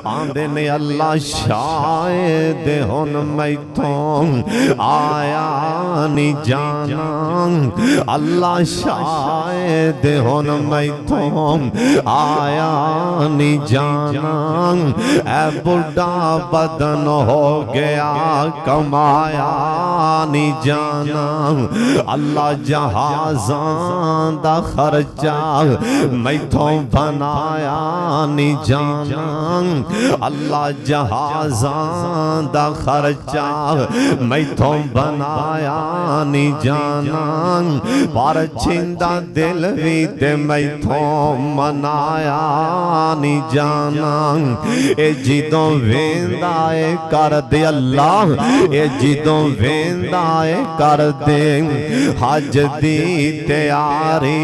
आंदे ने अल्लाह शायद हुन मैथों आया नहीं जाना, अल्लाह शायद हुन मैथों आया नहीं जाना। ऐ बुढ़ा बदन हो गया कमाया नहीं जाना, अल्लाह जहाज़ां दा खर्चा मैथों बनाया नहीं जाना, अल्लाह जहाज़ां दा खर्चा मैथों बनाया नहीं जाना। पर छिंदा दिल भी ते मैथों मनाया नहीं जाना। ए जिदों वेंदा ए कर दे अल्लाह, ए जिदों वेंदा ए कर दे हज दी तैयारी,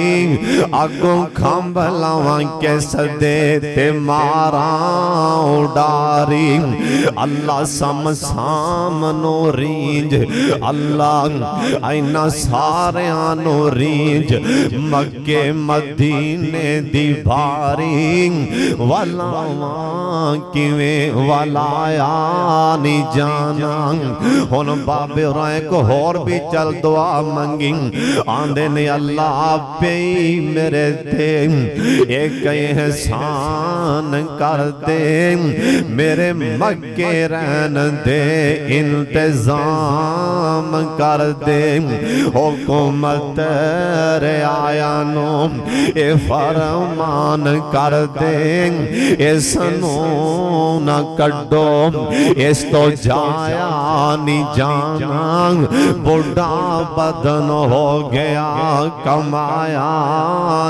अगों खंभ लावां के सदे ते मारा उडारी। अल्लाह समसाम नो रींज, अल्लाह इन्हां सारियां नो रींज, मक्के मदीने दी भारी वलावां किवें वलाया नहीं जाना। हुन बाबे होरां एक होर भी चल दुआ मंगी, आंदे ने अल्लाह पे मेरे ते एक एहसान कर दे, मेरे मक्के रहन दे इंतजाम कर दे। हुकूमत रे आया नो ए फरमान कर दे, इसनू न कड्डो, इस तो जाया नहीं जाना। बुढ़ा बदन हो गया कमाया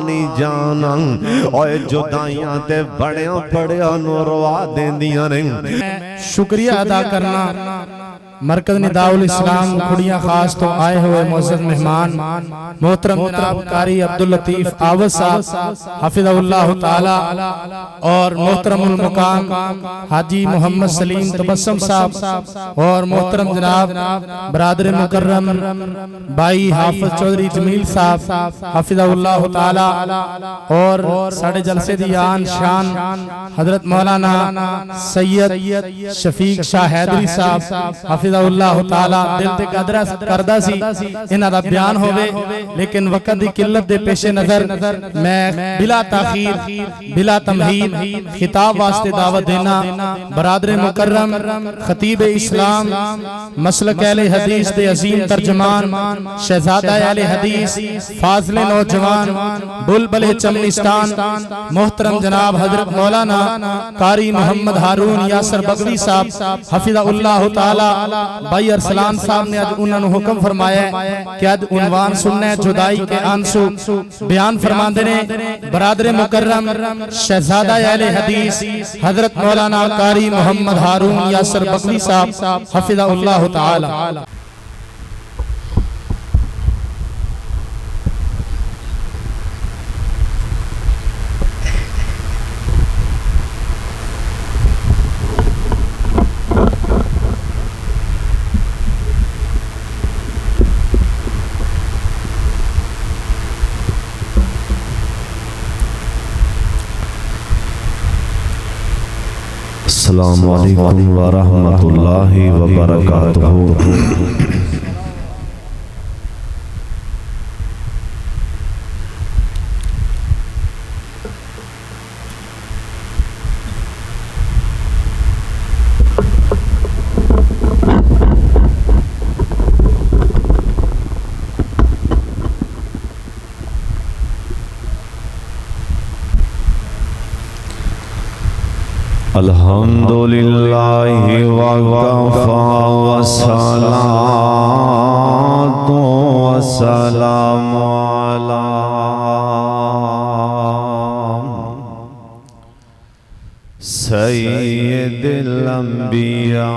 नहीं जाना। ओए जुदाइयां ते बड़िया बड़िया नूं रवा देंदियां ने। शुक्रिया अदा करना मरकज निदाउल इस्लाम खुड़िया खास तो आए हुए मोअज़्ज़ज़ मेहमान मोहतरम जनाब कारी अब्दुल लतीफ आवद साहब हफिज़हुल्लाह ताला और मोहतरमुल मुकाम हाजी मोहम्मद सलीम तबस्सुम साहब और मोहतरम जनाब बरादर मुकर्रम भाई हाफिज चौधरी जमील साहब हफिज़हुल्लाह ताला और साढ़े जलसे दी आन शान हजरत मौलाना सैयद शफीक शाह हैदरी साहब अल्लाह ताला दिल ते कदर करदा सी इन्हां दा बयान होवे, लेकिन वक्त दी किल्लत दे पेशे नजर मैं बिला ताखीर बिला तमहीद खिताब वास्ते दावत देना बरादर मुकर्रम खतीब इस्लाम मसलक अहले हदीस दे अजीम तर्जमान शहजादा अहले हदीस फाज़िल नौजवान बुलबुल चमनिस्तान मोहतरम जनाब हजरत मौलाना कारी मोहम्मद हारून यासर बगवी साहब हफिज़हुल्लाह ताला भाई अरसलान साहब ने आज उन्होंने हुक्म फरमाया कि आज उन्वान सुनना है जुदाई के आंसू। बयान फरमाते ने बरादर मुकर्रम शहजादा अहले हदीस हजरत मौलाना कारी मोहम्मद हारून यासर बगवी साहब हफिज़हुल्लाह ताला। अस्सलामु अलैकुम व रहमतुल्लाहि व बरकातुहू। अल्हम्दुलिल्लाहि वकफ़ा वस्सलातु वस्सलामु अला सय्यिदिल अंबिया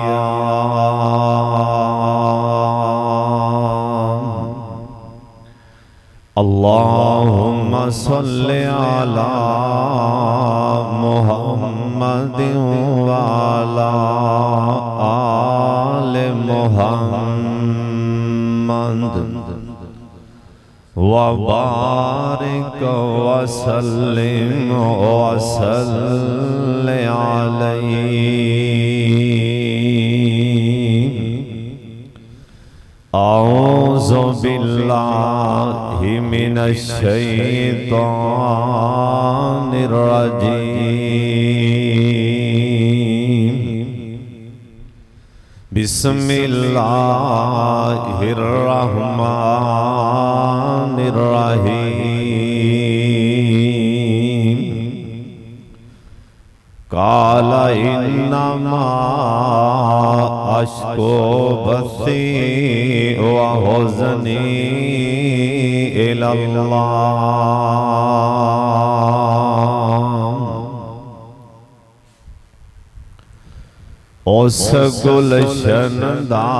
अल्लाहुम्मा सल्लि अला मुहम्मदिन व अला आले मुहम्मद। वबारिक वसल्लिम वसल्लि अलैहि। औज़ु बिल्लाहि मिनश शैतानिर रजीम। बिस्मिल्लाहिर रहमानिर रहीम। काला इन्नमा अश्को बसी व हुज़नी इलल्लाह। उस गुलशन दा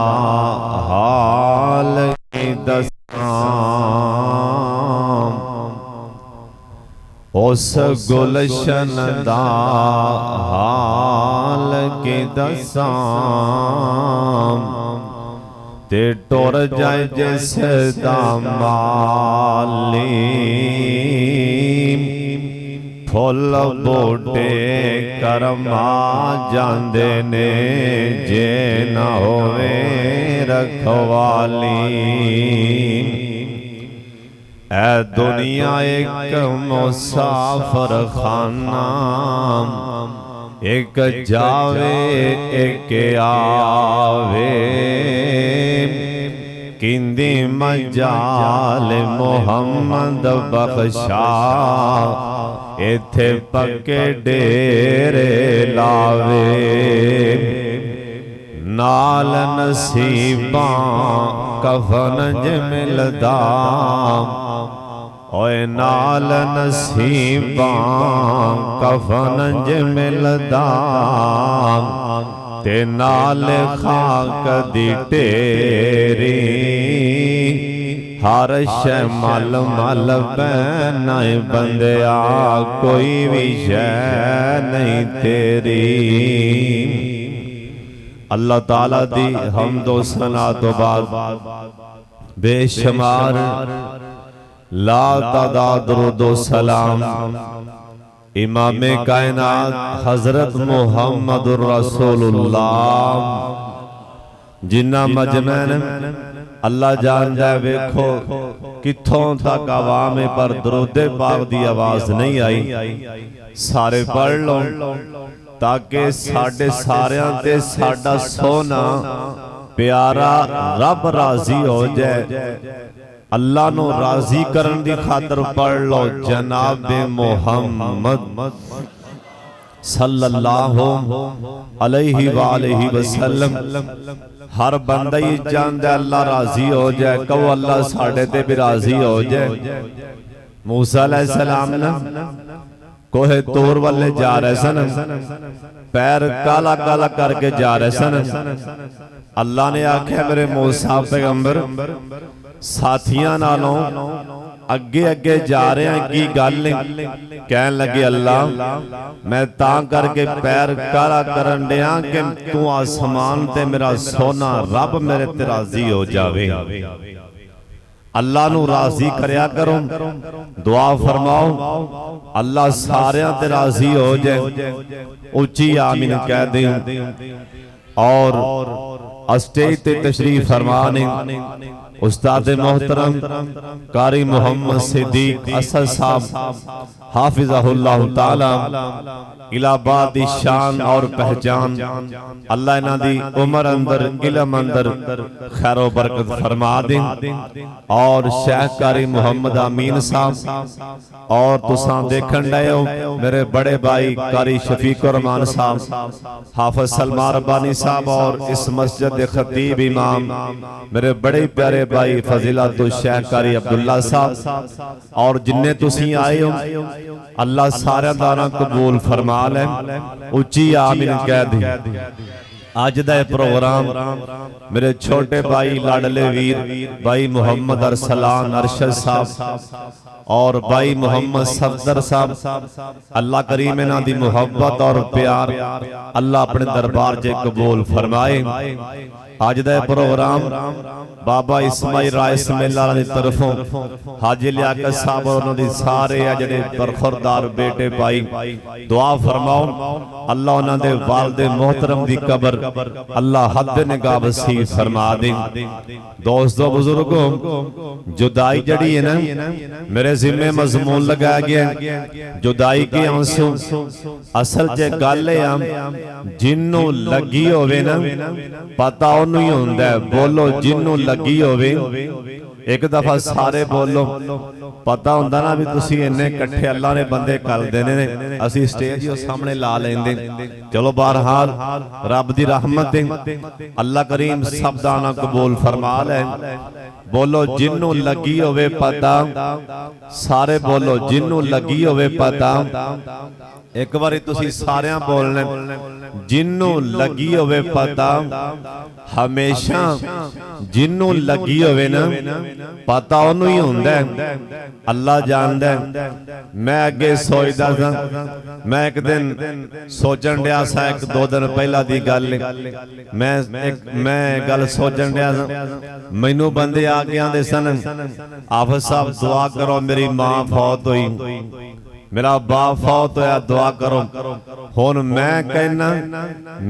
हाल दसां, उस गुलशन दा हाल के दसां, ते टुर जाए जिस दा माली। फुल बूटे करमा जांदे ने जे न होवे रखवाली। ऐ दुनिया एक मुसाफिर खाना, एक जावे एक आवे। किंदी मजाल मोहम्मद बख्शा, इथे पक्के डेरे लावे। नाल नसीबां कफन ज मिलदा, ओए नाल नसीबां कफन ज मिलदा। ते नाल खाक दी ढेरी, हर शै मल मल पैना बंदिया, कोई भी शै नहीं तेरी। अल्लाह ताला दी हमदो सना तो बाद बेशुमार ला तादाद दुरूदो सलाम इमाम कायनात हजरत मुहम्मदुर रसूलुल्लाह जिन्ना मजमैन अल्लाह जानदा है। वेखो कित्थों तक आवाम पर दरूदे पाक दी आवाज नहीं आई। सारे पढ़ लो ताकि साडे सारियां ते साडा सोना प्यारा रब राजी हो जाए। अल्लाह नो राजी करन दी खातर पढ़ लो जनाब मुहम्मद सल्लल्लाहु अलैहि वालैहि वसल्लम। हर बंदा ही चाहता अल्लाह राजी हो जाए। कहो अल्लाह साडे ते भी राजी हो जाए। मूसा अलैहिस्सलाम ने कोहे तूर वाले जा रहे सन, पैर काला काला करके जा रहे सन। अल्लाह ने आख्या मेरे मूसा पैगंबर साथियां नालों अगे अगे जा रहे हैं, की गल नहीं? कहन लगे अल्लाह मैं तां करके पैर काला करन दिया कि तू आसमान ते मेरा सोना रब मेरे ते राजी हो जावे। अल्लाह नू राजी करया करो, दुआ फरमाओ अल्लाह सारियां ते राजी हो जाए। उच्ची आमीन कह दे। और स्टेज ते तशरीफ फरमाने उस्ताद मोहतरम कारी मोहम्मद सिद्दीक असद साहब हाफिज़हुल्लाह ताला इलाहाबाद दी शान और पहचान। अल्लाह इन्हां दी उम्र अंदर इल्म अंदर खैरो बरकत फरमा दे। और शेख कारी मोहम्मद अमीन साहब और तुसां देखण डए हो मेरे बड़े भाई कारी शफीकुर रहमान साहब, हाफिज सलमान रब्बानी साहब और इस मस्जिद दे खतीब इमाम मेरे बड़े प्यारे भाई फजीलतुल शेख कारी अब्दुल्ला साहब। और जिन्ने तुसीं आए हो अल्लाह सारे दाना कबूल फरमा ले। उच्ची आमीन कह दे। अज दा प्रोग्राम मेरे छोटे भाई लाडले वीर भाई मुहम्मद अरसलान अरशद साहब और भाई मोहम्मद सफदर साहब, अल्लाह करीम इन्हां दी मुहब्बत और प्यार अल्लाह अपने दरबार च कबूल फरमाए। अज दा प्रोग्राम बाबा इस्माइल राय समेला दी तरफों हाजी लियाकत साहब और उन्हां दी सारे आ जिहड़े बरखुरदार बेटे भाई दुआ फरमाओ, अल्लाह उन्हां दे वालिद मोहतरम दी कब्र अल्लाह हद निगाह वसी फरमा दे। दोस्तों बुजुर्गों, जुदाई जड़ी है ना, मेरे जिम्मे मजमून लगाया गया जुदाई के आंसू। असल च गल जिन्नू लगी होवे ना पता ओनू ही हुंदा है। बोलो जिन्नू लगी होवे, एक दफा सारे बोलो। पता हुंदा ना भी तुसी इन्ने इकट्ठे अल्लाह ने बंदे कर देने ने, असी स्टेज ही सामने ला लेंदे। चलो बहरहाल रब दी रहमत है, अल्लाह करीम सब दा ना कबूल फरमा ले। बोलो जिन्नू लगी होवे पता, सारे बोलो जिन्नू लगी होवे पता। एक बारी तुसी सारियां बोलना, जिन्नू लगी होवे पता। हमेशा जिन्नू लगी होवे ना पता ओनू ही हुंदा है, अल्लाह जानदा है। मैं अगे सोचदा सा, मैं एक दिन सोचन दिया सा, एक दो दिन पहला दी गल, मैं गल सोचन दिया सा, मैनू बंदे आ के आंदे सन, हाफिज साहब दुआ करो मेरी मां फौत हुई, मेरा बाप फौत होया, दुआ करो। हुण मैं कहना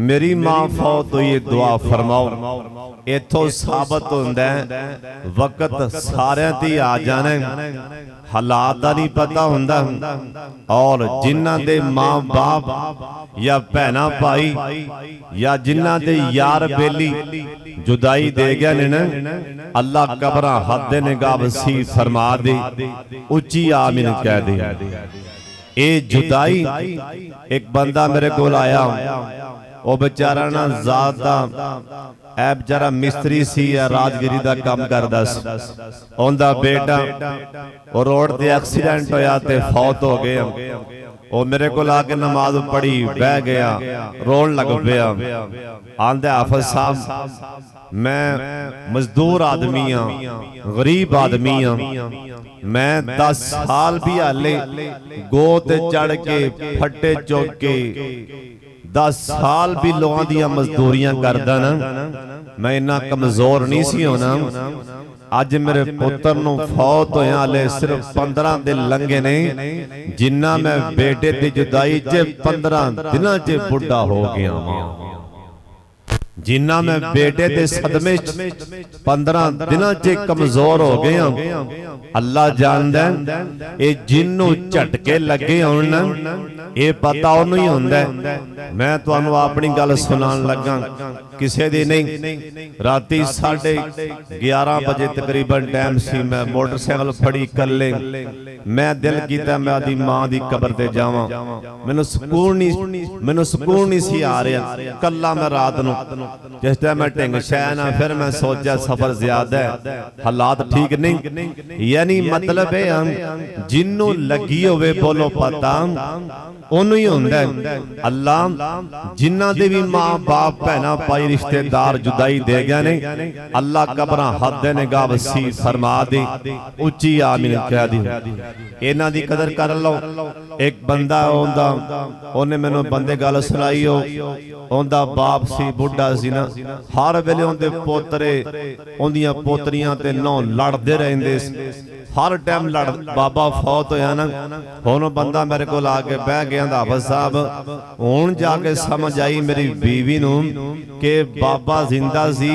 मेरी मां फौत हुई, दुआ फरमाओ। इथों साबित हुंदा है वक्त सारियां ते आ जाना, हालात दा नहीं पता हुंदा। और जिन्हां दे मां बाप या भैणा भाई या जिन्हां दे यार बेली जुदाई दे गए ने ना, अल्लाह कब्रां हद निगाह वसी फरमा दे, उच्ची आमीन कह दे। ए जुदाई, एक बंदा मेरे कोल आया, वो बेचारा ना ज़्यादा ऐ बेचारा मिस्त्री सी या राजगिरी दा काम करदा सी। उनदा बेटा वो रोड ते एक्सीडेंट होया ते फौत हो गया। वो मेरे को आके नमाज पढ़ी, बह गया, रोन लग पिया। आंदे हाफिज साहब मैं मजदूर आदमी हाँ, गरीब आदमी हाँ, मैं 10 साल भी हाले गोद चढ़ के फट्टे चुक के 10 साल भी लोगों दी मजदूरियां करदा ना, मैं इन्ना कमजोर नहीं सी होना। अज मेरे पुत्र नूं फौत होया हाले सिर्फ 15 दिन लंघे ने, जिन्ना मैं बेटे दी जुदाई च 15 दिनां च बुढ़ा हो गया। जिन्ना मैं बेटे दे सदमे 15 दिनां च कमजोर हो गया। अल्लाह जानदा है ये जिन्नू झटके लगे होण ना, ये पता ओनू ही हुंदा है। मैं तुहानू अपनी गल सुनान लगा, किसे दी नहीं। राती 11:30 बजे तकरीबन टाइम सी, मैं मोटरसाइकिल फड़ी कल्ले, मैं दिल कीता मैं आदी मां दी कब्र ते जावां। मैनू सुकून नहीं सी आ रहा कल्ला। मैं रात नूं जिस टाइम मैं ढिंग शह ना, फिर मैं सोचा सफर ज्यादा है, हालात ठीक नहीं। यानी मतलब है जिन्नू लगी होवे बोलो पता ओनू ही हुंदा है। अल्लाह जिन्हां दे भी मां बाप भैणा भाई रिश्तेदार जुदाई दे गए ने, अल्लाह कब्रां हद निगाह वसी फरमा दे, उच्ची आमीन कह दे। इन्हां दी कदर कर लो। एक बंदा ओंदा, ओने मैनू बंदे गल सुनाई, ओंदा बाप सी बुढ़ा सी ना, हर वेले ओंदे पोतरे ओंदियां पोतरियां ते नौ लड़दे रहिंदे, हर टाइम लड़। बाबा फौत होया ना, हुण बंदा मेरे को आके बह गया, हाफिज साहब हुण जाके समझ आई मेरी बीवी नूं कि बाबा जिंदा सी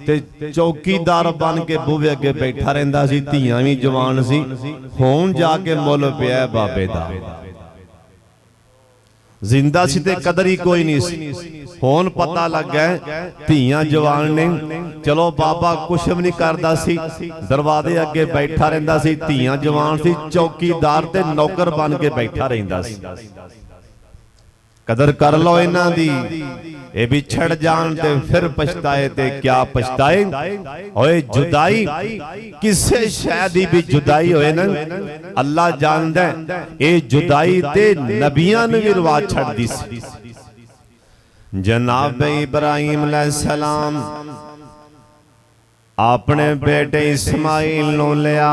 ते चौकीदार बन के बूहे अगे बैठा रहिंदा सी, धीआं भी जवान सी। हुण जाके मुल पिया बाबे दा। जिंदा सी ते कदर ही कोई नहीं सी, हुण पता लग गया धीआं जवान ने। चलो बाबा कुछ भी नहीं करदा सी, दरवाजे अगे बैठा रहिंदा सी, धीआं जवान सी, चौकीदार ते नौकर बन के बैठा रहिंदा सी। कदर कर लो इन्हां दी। ये विछड़ जान ते फिर पछताए ते क्या पछताए। ओए जुदाई किसे शय दी भी जुदाई होए ना, अल्लाह जानदा है ये जुदाई ते नबियां ने भी रवा छड़ दी सी। जनाब इब्राहिम अलैहिस्सलाम अपने बेटे इस्माइल नूं लिया,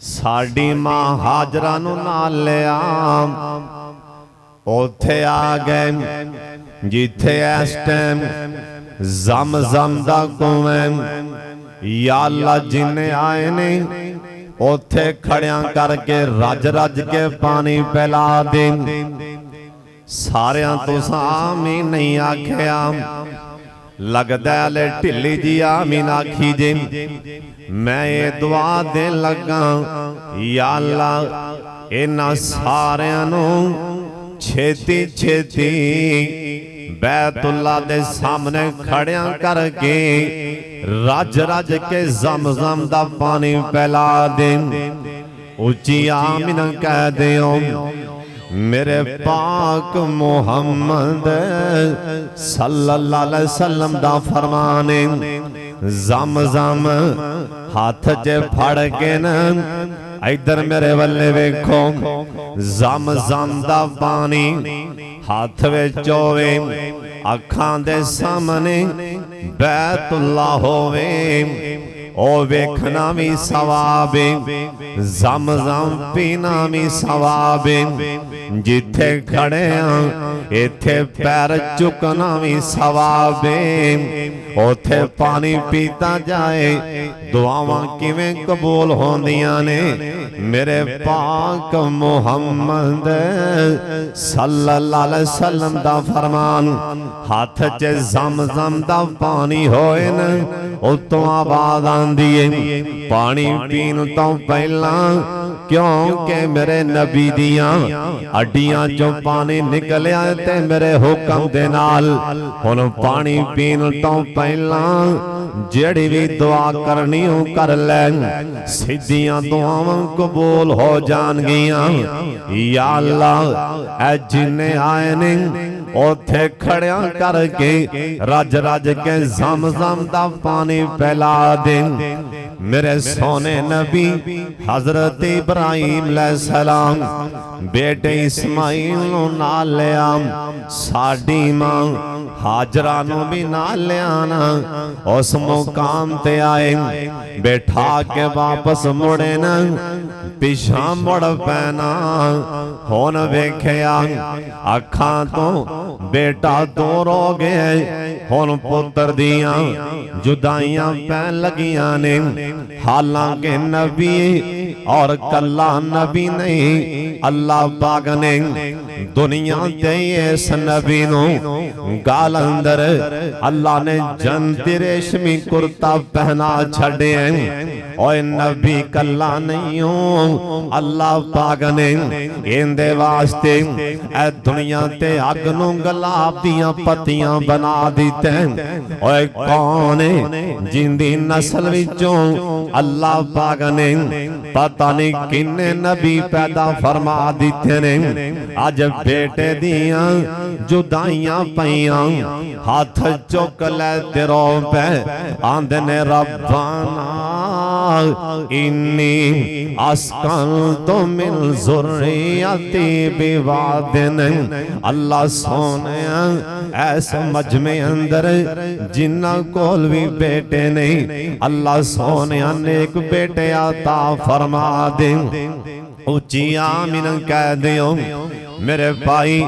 साडी मां हाजरा नूं नाल लिया, उत्थे आ गए जिथे इस टाइम ज़म-ज़म दा कुएं। या अल्लाह जिन्ने आए ने उत्थे खड़ियां करके रज रज के पानी पिला दे। सारियां तुसां आमीन नहीं आखिया, लगदा ले ढिली जी आमीन आखी जे। मैं ये दुआ देन लगा, या अल्लाह इन्हां सारियां नूं छेती छेती बैतुल्ला दे सामने खड़ियां करके रज रज के ज़म-ज़म दा पानी पिला दे। उच्ची आमीन कह दियो। मेरे पाक मुहम्मद सल्लल्लाहु अलैहि वसल्लम दा फरमान ज़म-ज़म हाथ च फड़ के न इधर मेरे वल्ले वेखो, ज़म-ज़म दा पानी हाथ विच होवे, अखां दे सामने बैतुल्ला होवे, ओ वेखना भी सवाब, ज़म-ज़म पीना भी सवाब। जिथे खड़े इथे पैर चुकना भी सवाब, उथे पानी पीता जाए दुआवां किवें कबूल होंदियां ने। मेरे पाक मुहम्मद सल्लल्लाहु अलैहि वसल्लम दा फरमान, हाथ च ज़म-ज़म दा पानी होए न उतों आवाज़ आंदी है पानी पीन तो पहला, क्योंकि मेरे नबी दियां हड्डियां चों पानी निकलिया ते मेरे हुक्म दे नाल। हुण पानी पीन तो पहला जेड़ी भी दुआ करनी हो कर लै, सीधियां दुआवां कबूल हो जाणगियां। या अल्लाह ऐ जिन्ने आए ने उथे खड़िया करके रज रज के ज़म-ज़म दा पानी पिला दे। मेरे सोने नबी हजरत इब्राहिम अलैहिस्सलाम बेटे इस्माइल नूं नाल लिया, साडी मां हाजरा नूं भी नाल लियाना। उस मुकाम ते आए बैठा के वापस मुड़े न पिछा मुड़ पैना। हुण वेखिया अखां तो बेटा दूर हो गया, हुण पुत्र दियां जुदाइयां पैन लगियां ने। हालांकि नबी और कल्ला नबी नहीं, अल्लाह पाक ने दुनिया ते इस नबी नूं गाल अंदर अल्लाह ने जन्नती रेशमी कुर्ता पहना छड़े। ओए नबी कल्ला नहीं हो, अल्लाह पाक ने इंदे वास्ते ए दुनिया ते अग नूं गुलाब दियां पत्तियां बना दिते। ओए कौन जिंदी नस्ल विचों अल्लाह पाक ने पता नहीं किन्ने नबी पैदा फरमा दिते ने। अज बेटे दियां जुदाइयां पईयां हाथ चुक लै तेरो पे आंदे ने रब्बाना इन्नी अस्कन तो मिल ज़ुर्रियती बिवादिन। अल्लाह सोने ऐस मजमे अंदर जिन्ना कोल भी बेटे नहीं, अल्लाह सोने नेक बेटे अता फरमा दे। उच्ची आमीन कह दियो। मेरे भाई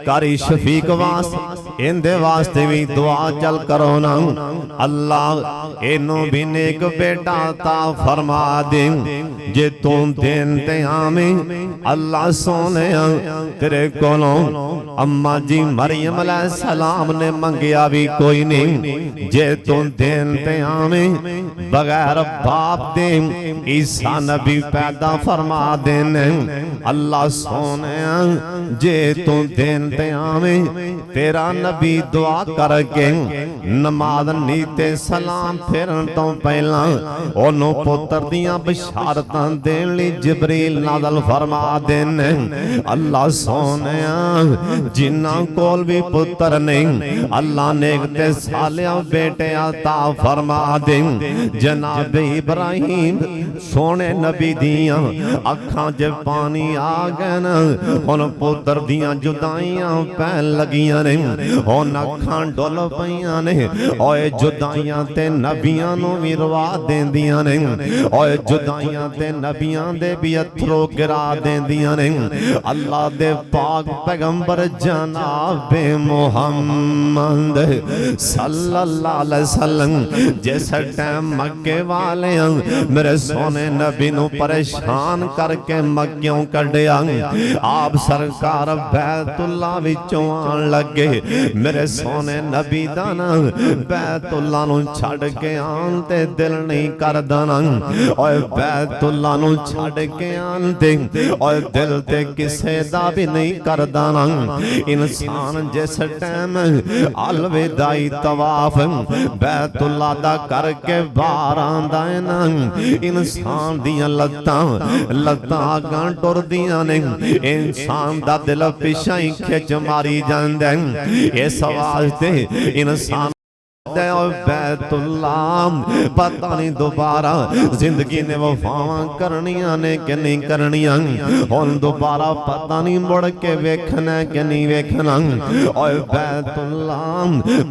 कारी शफीक वास्ते इंदे वास्ते भी दुआ चल करो ना, अल्लाह इनू भी नेक बेटा ता फरमा दे। जे तू दिन ते आवे अल्लाह सोने तेरे कोलों अम्मा जी मरियम अलैहिस्सलाम ने मंगिया भी कोई नहीं। जे तू दिन ते आवे बगैर बाप दे ईसा नबी पैदा फरमा देने। अल्लाह सोने जे तू दिन ते आवे तेरा नबी दुआ करके नमाज नीते सलाम फेरन तो पहला ओनू पुत्र दियां बशारतां देण लई जिबरील नाज़ल फरमा देने। अल्लाह सोने जिन्ना कोल भी पुत्र नहीं, अल्लाह नेक ते सालिया बेटे अता फरमा दे। जनाब इब्राहिम सोने नबी दियां अखां च पानी आ गए न, हुण पुत्र दियां जुदाइयां पैन लगियां। लगियां ने हुण अखां डुल पईयां ने ओए जुदाइयां ते नबियां नूं भी रवा देंदियां ने ओए जुदाइयां ते नबियां दे भी अथरू गिरा देंदियां ने अल्लाह दे पाक पैगंबर जनाबे मुहम्मद सल्लल्लाहु अलैहि वसल्लम जिस टाइम मक्के वाले मेरे सोने नबी नूं परेशान करके मक्कियों कढ़िया आप सरकार बैतुल्ला विचों आन लगे मेरे सोने नबी दा ना बैतुल्ला नूं छड़ के आन ते दिल नहीं करदा ना ओए बैतुल्ला नूं छड़ के आन ते ओए दिल ते किसे दा भी नहीं करदा ना इंसान जिस टाइम अलविदाई तवाफ बैतुल्ला दा करके बाहर आंदा है ना इंसान दियां लत्तां अगां टुरदियां ने इंसान दा दिल पिछा ही खिच मारी जांदा है इस वास्ते इंसान बैतुल्ला पता नहीं दोबारा जिंदगी ने वफावां करनियां ने कि नहीं करनियां हुण दोबारा पता नहीं मुड़ के वेखना कि नहीं वेखना ओए बैतुल्ला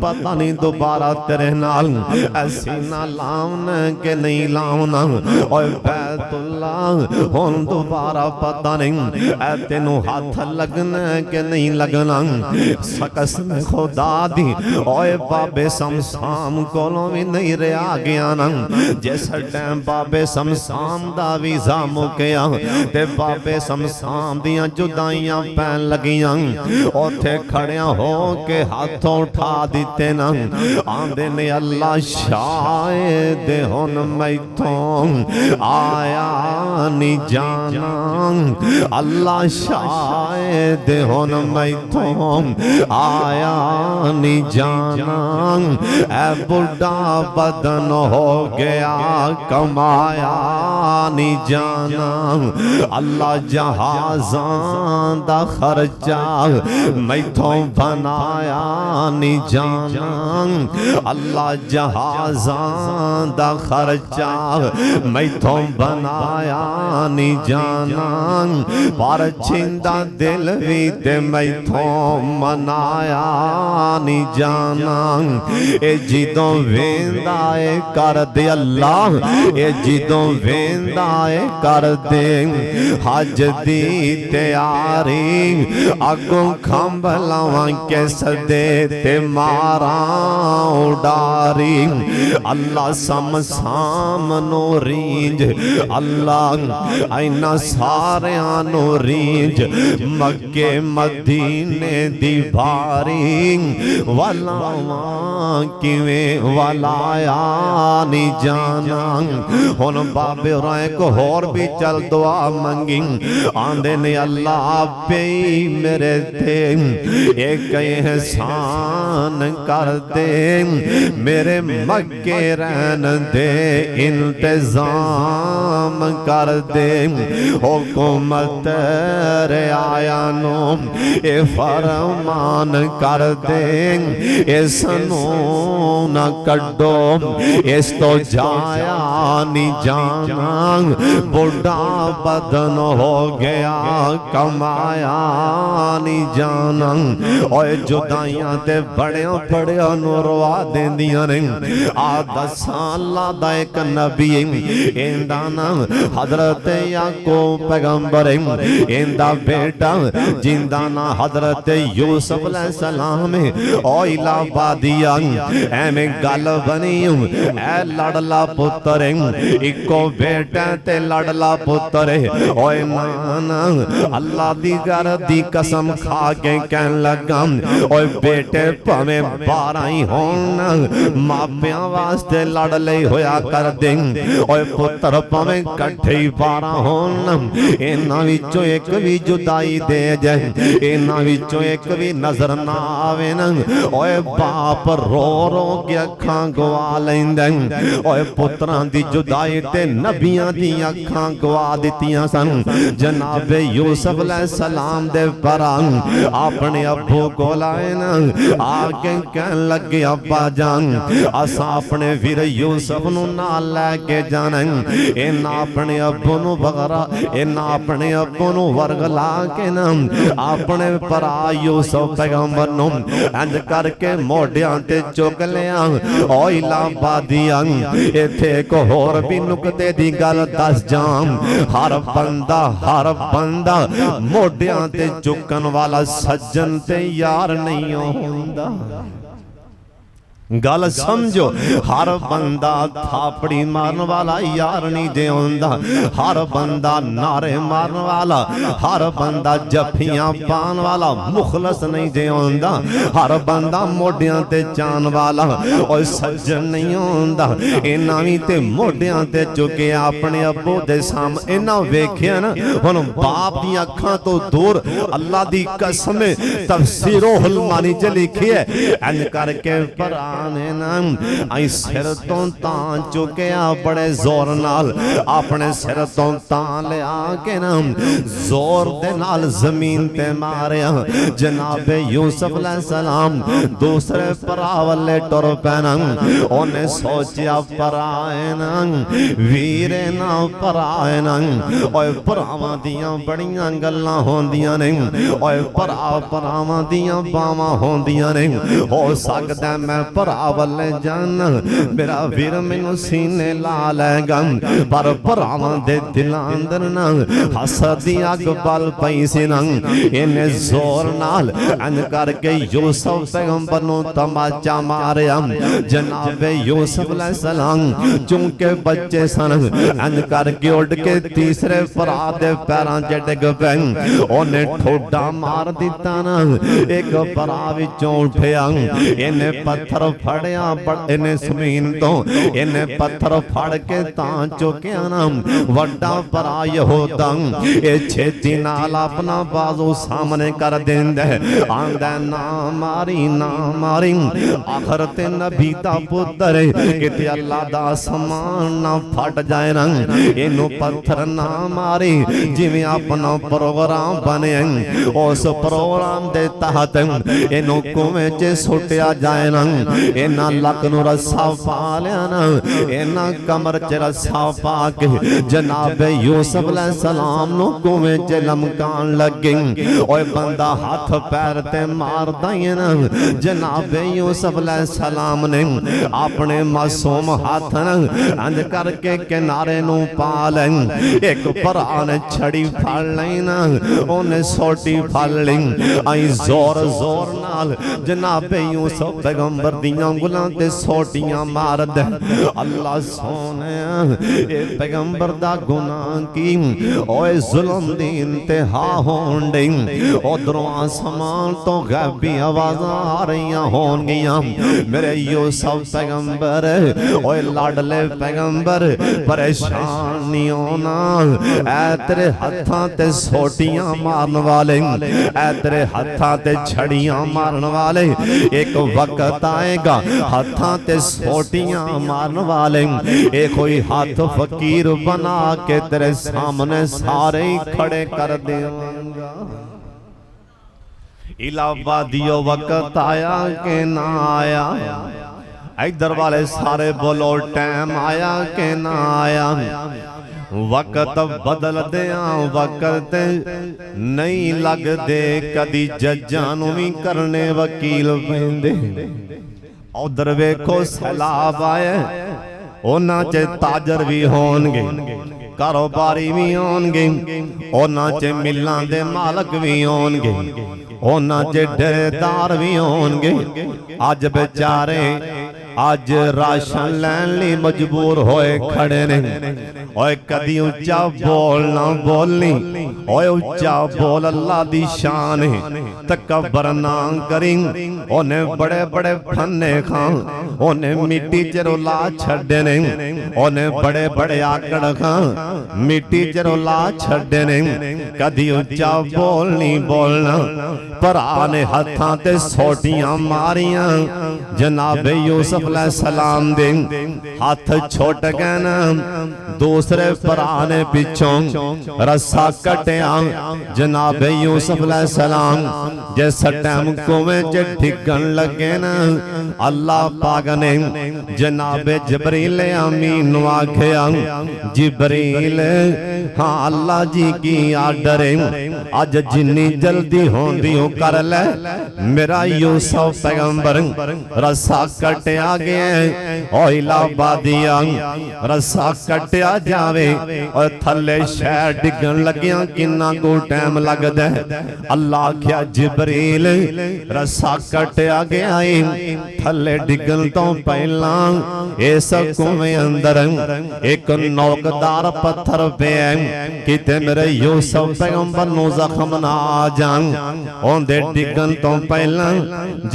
पता नहीं दोबारा तेरे नाल सीना लावना कि नहीं लावना ओए बैतुल्ला हुण दोबारा पता नहीं तेनू हाथ लगना कि नहीं लगना कसम खुदा दी ओए बाबे शमशाम कोलों भी नहीं रहा गया ना जिस टाइम बाबे शमशाम दा वीज़ा मुक्या ते बाबे शमशाम दियां जुदाइयां पैन लगियां उथे खड़िया हो के हाथ उठा दिते ना आंदे ने अल्लाह शायद हुण मैथों आया नहीं जाना अल्लाह शायद हुण मैथों आया नहीं जाना ऐ बुढ़ा बदन हो गया कमाया नहीं जाना अल्लाह जहाज़ां दा खर्चा मैथों बनाया नहीं जाना अल्लाह जहाज़ां दा खर्चा मैथों बनाया नहीं जाना पर छिंदा दिल भी ते मैथों मनाया नहीं जाना ए जिदों वेंदा है कर दे अल्लाह ए जिदों वेंदा है कर दे हज दी तैयारी अगों खंभ लावां के सदे ते मारा उडारी अल्लाह समसाम नो रींज अल्लाह इना सारियां नो रींज मक्के मदीने दी भारी वलावा किवें वलाया नहीं जाना हुण बाबे होरां एक होर भी चल दुआ मंगी आंदे ने अल्लाह पे मेरे ते एक एहसान कर दे मेरे मक्के रहन दे इंतजाम कर दे हुकूमत रे आया नो ए फरमान कर दे इसनू न कड्डो इस तो जाया नहीं जाना बुढ़ा बदन हो गया कमाया नहीं जाना ओए जुदाइयां ते बड़िया बड़िया नरवा देंदियां ने आ 10 साल दा एक नबी इंदा नाम हजरत याकूब पैगंबर इंदा बेटा जिंदा ना हजरत यूसुफ अलैहि सलाम ओ इलाहाबादिया एवें गल बनी ए लड़ला पुत्र इको बेटा ते लड़ला पुत्र ओए माना अल्लाह दी घर दी कसम खा के कहन लगा ओए बेटे भावें 12 ही होण मापियां वास्ते लड़ ले होया कर दे ओए पुत्र भावें इकट्ठे ही 12 होण इन्हां विचों एक भी जुदाई दे जाए इन्हां विचों एक भी नजर ना आवे ना ओए बाप रो रो के अखां गवा लैंदा ओए पुत्रां दी जुदाई ते नबियां दी अखां गवा दित्तियां सन जनाब यूसुफ अलैहिस्सलाम दे परां अपने अब्बू कोल आए ना आके कहन लगे अब्बा जान असां अपने वीर यूसुफ नूं नाल लैके जाना इन्हां अपने अब्बू नूं वगरा इन्हां अपने अब्बू नूं वरगला के ना अपने भरा यूसुफ पैगंबर नूं इंज करके मोढियां ते चुक लिया ओ इलाहाबादियां इत्थे एक होर भी नुकते दी गल दस जाम हर बंदा मोढियां ते चुकन वाला सज्जन ते यार नहीं होंदा गल समझो हर बंदा थापड़ी मारन वाला यार नहीं दे होंदा हर बंदा नारे मारन वाला हर बंदा जफियां पान वाला मुखलस नहीं दे होंदा हर बंदा मोढियां ते जान वाला और सज्जन नहीं होंदा इन्हां भी ते मोढियां ते चुके अपने अब्बू दे सामने इन्हां वेखिया ना हुण बाप दी अखां तो दूर अल्लाह दी कसम तफसीरुल मानी च लिखी है इंज करके पर सिर तो तां चुकिया बड़े जोर नाल अपने सिर तो तां लिया के ना जोर दे नाल जमीन ते मारिया जनाब यूसुफ अलैहिस्सलाम दूसरे भरा वाले टुर पैना उन्हें सोचिया भराए ना वीरे ना भराए ना ओए भरावां दियां बड़ियां गल्लां होंदियां ने ओए भरावां दियां बावां होंदियां ने हो सकदा मैं वल्ले जाना मेरा वीर मैनू सीने ला लेगा पर भरावां दे दिलां अंदर ना हसद दी अग बल पई सी ना इन्हें जोर नाल इंज करके यूसुफ पैगंबर नूं तमाचा मारिया जनाब यूसुफ अलैहिस्सलाम चूंकि बच्चे सन इंज करके उड़ के तीसरे भरा दे पैरां च डिग पे उन्हें ठोडा मार दिता ना एक भरा विचों उठिया इन्हें पत्थर फड़िया इन्हें जमीन तो इन्हें पत्थर फड़ के तां चुकिया ना वड्डा भरा यहूदा ये छेती नाल अपना बाजू सामने कर देंदा आंदा ना मारी आखिर ते नबी दा पुत्तर किते अल्लाह दा समान ना फट जाए ना इनू पत्थर ना मारी जिवें अपना प्रोग्राम बने उस प्रोग्राम दे तहत इनू कुएं च सुटिया जाए ना इन्हां लक नूं रस्सा पा लिया ना इन्हां कमर च रस्सा पा के जनाब यूसुफ अलैहिस्सलाम नूं कुएं च लमकान लगे ओए बंदा हाथ पैर ते मारदा ही ना जनाब यूसुफ अलैहिस्सलाम ने अपने मासूम हाथ इंज करके किनारे नूं पा ले एक भरा ने छड़ी फड़ लई ना उन्हें सोटी फड़ लई आई जोर नाल जनाब यूसुफ पैगंबर दियां उंगलां ते सोटियां मार दे अल्लाह सोने ए पैगंबर दा गुनाह की ओए जुल्म दी इंतहा होण दी उधरों आसमान तो गैबी आवाज़ां आ रही होणगियां मेरे यूसुफ पैगंबर ओए लाडले पैगंबर परेशान नहीं होना ऐ तेरे हत्थां ते सोटियां मारन वाले ऐ तेरे हत्थां ते छड़ियां मारन वाले एक वक्त आएगा हाथां ते सोटियां मारन वाले ए कोई हाथ फकीर बना के तेरे सामने सारे ही खड़े कर देवांगा इलाहाबादियों वक्त आया के ना आया इधर वाले सारे बोलो टाइम आया के ना आया वक्त बदल दिया वक्त नहीं लगदे कदी जज्जां नूं भी करने वकील पैंदे उधर वेखो सैलाब आए उन्हां च ताजर भी होणगे कारोबारी भी होणगे उन्हां च मिलां दे मालक भी होणगे उन्हां च डेरेदार भी होणगे अज बेचारे अज राशन लैन लई मजबूर होए खड़े ने ओए कदी उच्चा बोलना बोलनी ओए उच्चा बोल अल्लाह दी शान है तकबर ना करी ओने बड़े बड़े फन्ने खां ओने मिट्टी च रुला छड्डे ने ओने बड़े बड़े आकड़ खां मिट्टी च रुला छड्डे ने कदी उच्चा बोल नहीं बोलना ਭਰਾ ਨੇ ਹੱਥਾਂ ਤੇ ਸੋਟੀਆਂ ਮਾਰੀਆਂ ਜਨਾਬੇ ਯੂਸਫ अलैहिस्सलाम दे हथ छुट गए ना। दूसरे भरा ने पिछों रस्सा कटिया जनाबे यूसुफ अलैहिस्सलाम जिस टाइम कुएं च डिगन लगे ना अल्लाह पाक ने जनाबे जिब्रील अमीन नूं आखिया जिब्रील हाँ अल्लाह जी की आर्डर है अज जिन्नी जल्दी होंदी हो कर ले मेरा यूसुफ पैगंबर रस्सा कटिया गया ओ इलाहाबादिया रस्सा कटिया जावे और थले शहर डिगन लगिया किन्ना को टाइम लगदा है। अल्लाह आख्या जिब्रील रस्सा कटिया गया थले डिगन तो पहला इस कुएं अंदर एक नौकदार पत्थर पे किते मेरे यूसुफ पैगंबर नूं जख्म ना आ जान ओंदे डिगन तो पहला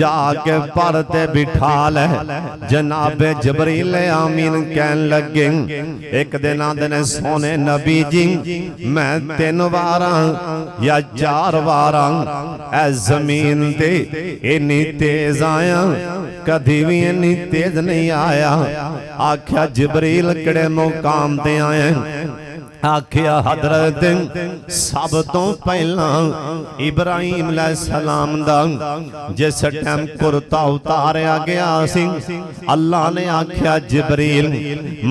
जाके पर ते बिठा ले जनाबे जिब्रील आमीन कहन लगे एक दिन आंदे ने सोने नबी जी मैं 3 वार या 4 वार ऐ जमीन ते इन्नी तेज आया कभी भी इन्नी तेज नहीं आया। आख्या जिब्रील किहड़े मुकाम ते आया आखिया हजरत सब तो पहला इब्राहिम अलैहिस्सलाम दा जिस टाइम कुर्ता उतारिया गया सी अल्लाह ने आखिया जिब्रील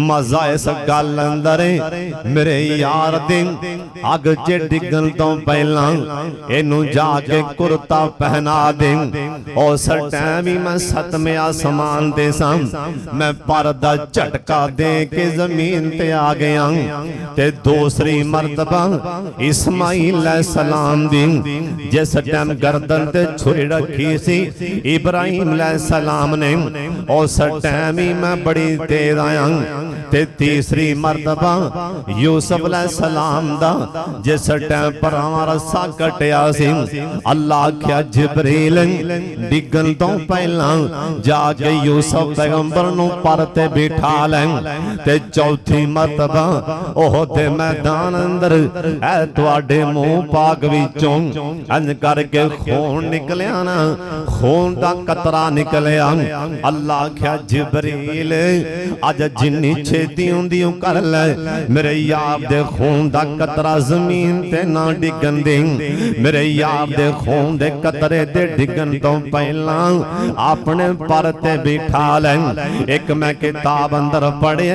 मजा इस गल अंदर मेरे यार दे अग च डिगन तो पहला इनू जाके कुर्ता पहना दे। उस टाइम ही मैं 7वें आसमान ते सां मैं पर दा झटका दे के जमीन ते आ गया ते दूसरी मर्तबा इस्माइल अलैहिस्सलाम दी जिस टाइम गर्दन ते छुरी रखी सी इब्राहिम अलैहिस्सलाम ने उस टाइम ही मैं बड़ी तेज आया ते तीसरी मर्तबा यूसुफ अलैहिस्सलाम दा जिस टाइम भरावां रस्सा कटिया सी अल्लाह आख्या जिब्रील डिगन तो पहला जाके यूसुफ पैगंबर नूं पर ते बिठा ले ते चौथी मर्तबा ओह ते मैदान अंदर ऐ तुहाडे मुंह पाक विचों अंज करके खून निकलिया ना खून दा कतरा निकलिया। अल्लाह आख्या जिब्रील अज जिन्नी छेती हुंदी कर ले मेरे यार दे खून दा कतरा जमीन ते ना डिगन दे मेरे यार दे खून दे कतरे दे डिगन तो पहला अपने पर ते बिठा ले। एक मैं किताब अंदर पढ़े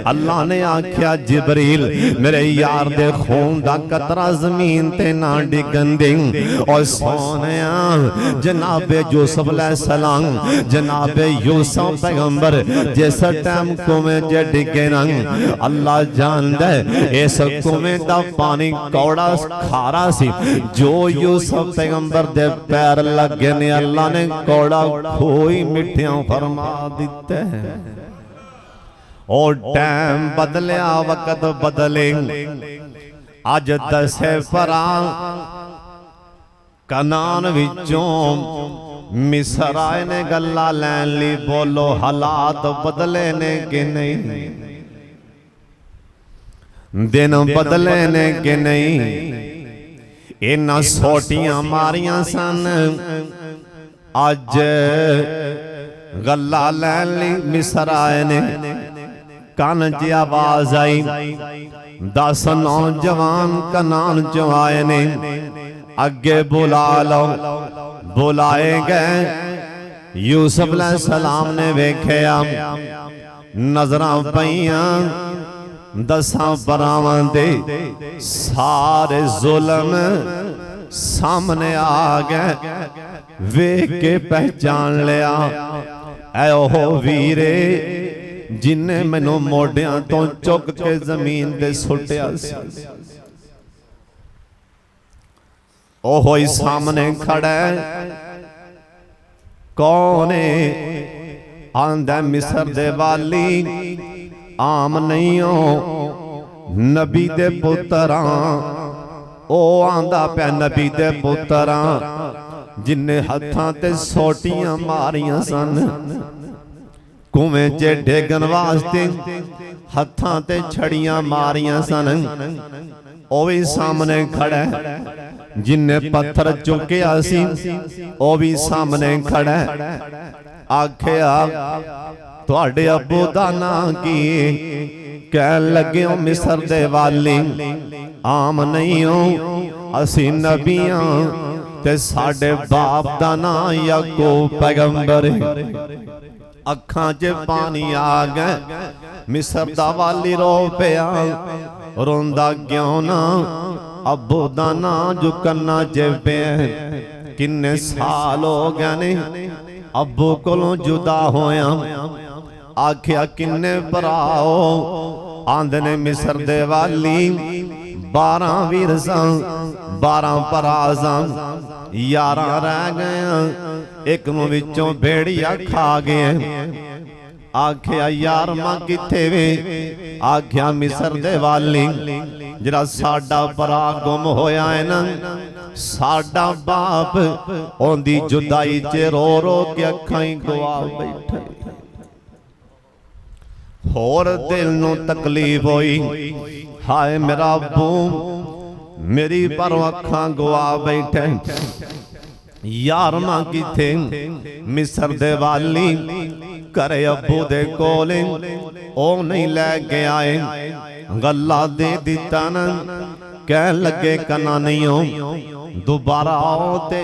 अल्लाह ने आख्या जिब्रील मेरे यार दे खून दा कतरा जमीन ते ना डिगन दे। और सोनिया जनाबे यूसुफ अलैहिस्सलाम जनाबे यूसुफ पैगंबर जिस टाइम कुएं च डिगे ना अल्लाह जानदा इस कुएं दा पानी कौड़ा खारा सी जो यूसुफ पैगंबर दे पैर लगे ने अल्लाह ने कौड़ा खोई मिठिया फरमा दिता है। और टाइम बदलिया वक्त बदले अज 10 भरा कनान विचों मिस्र आए ने गल्ला लैन ली बोलो हालात बदले ने कि नहीं दिन बदले ने कि नहीं। इन्हां सोटियां मारियां सन अज गल्ला लैन ली मिस्र आए ने कान च आवाज आई 10 नौजवान कनान चो आए ने अगे बुला लो बुलाए गए। यूसुफ अलैहिस्सलाम ने वेख्या नजरां पईयां 10 भरावां दे सारे जुल्म सामने आ गए वेख के पहचान लिया ऐ ओह वीरे जिन्ने मैनू मोढियां तो चुक के जमीन ते सुटिया सी ओहो ही सामने खड़ा है। कौन है आंदा मिस्र दे वाली आम नहीं हो नबी दे पुत्तरां ओ आंदा पे नबी दे पुत्तरां जिन्ने हत्थां ते सोटियां मारियां सन कुएं च डेगन वास्ते हत्थां ते छड़ियां मारियां सन ओ भी सामने खड़ा जिन्ने पत्थर चुकिया सी ओ भी सामने खड़ा आखिया तुहाडे अब्बू दा नां की? कहन लगे हो मिस्र दे वाली आम नहीं हो असी नबियां ते साडे बाप दा नां याकूब पैगंबर। अखां च पानी आ गए मिस्र दा वाली रो पिया रोंदा क्यों ना अब्बू दा नां जो कन्ना च पिया। किन्ने साल हो गए ने अब्बू कोलों जुदा होया। आखिया किन्ने भराओ? आंदे ने मिस्र दे वाली 12 वीर सन 12 भरा सन 11 रह गए एक नूं विचों भेड़िया खा गए। आखिया 11वां किथे वे? आखिया मिस्र दे वाली जिहड़ा साडा भरा गुम होया है ना साडा बाप ओंदी जुदाई च रो रो के अखां ही गवा बैठे। होर दिल नूं तकलीफ होई हाय मेरा अब्बू मेरी पर अखां गवा बैठे। 11वां किथे? मिस्र दे वाली घरे अब्बू दे कोल ओ नहीं लैके आए गल्ला दे दिता न। कह लगे कना नहीं हो दोबारा आओ ते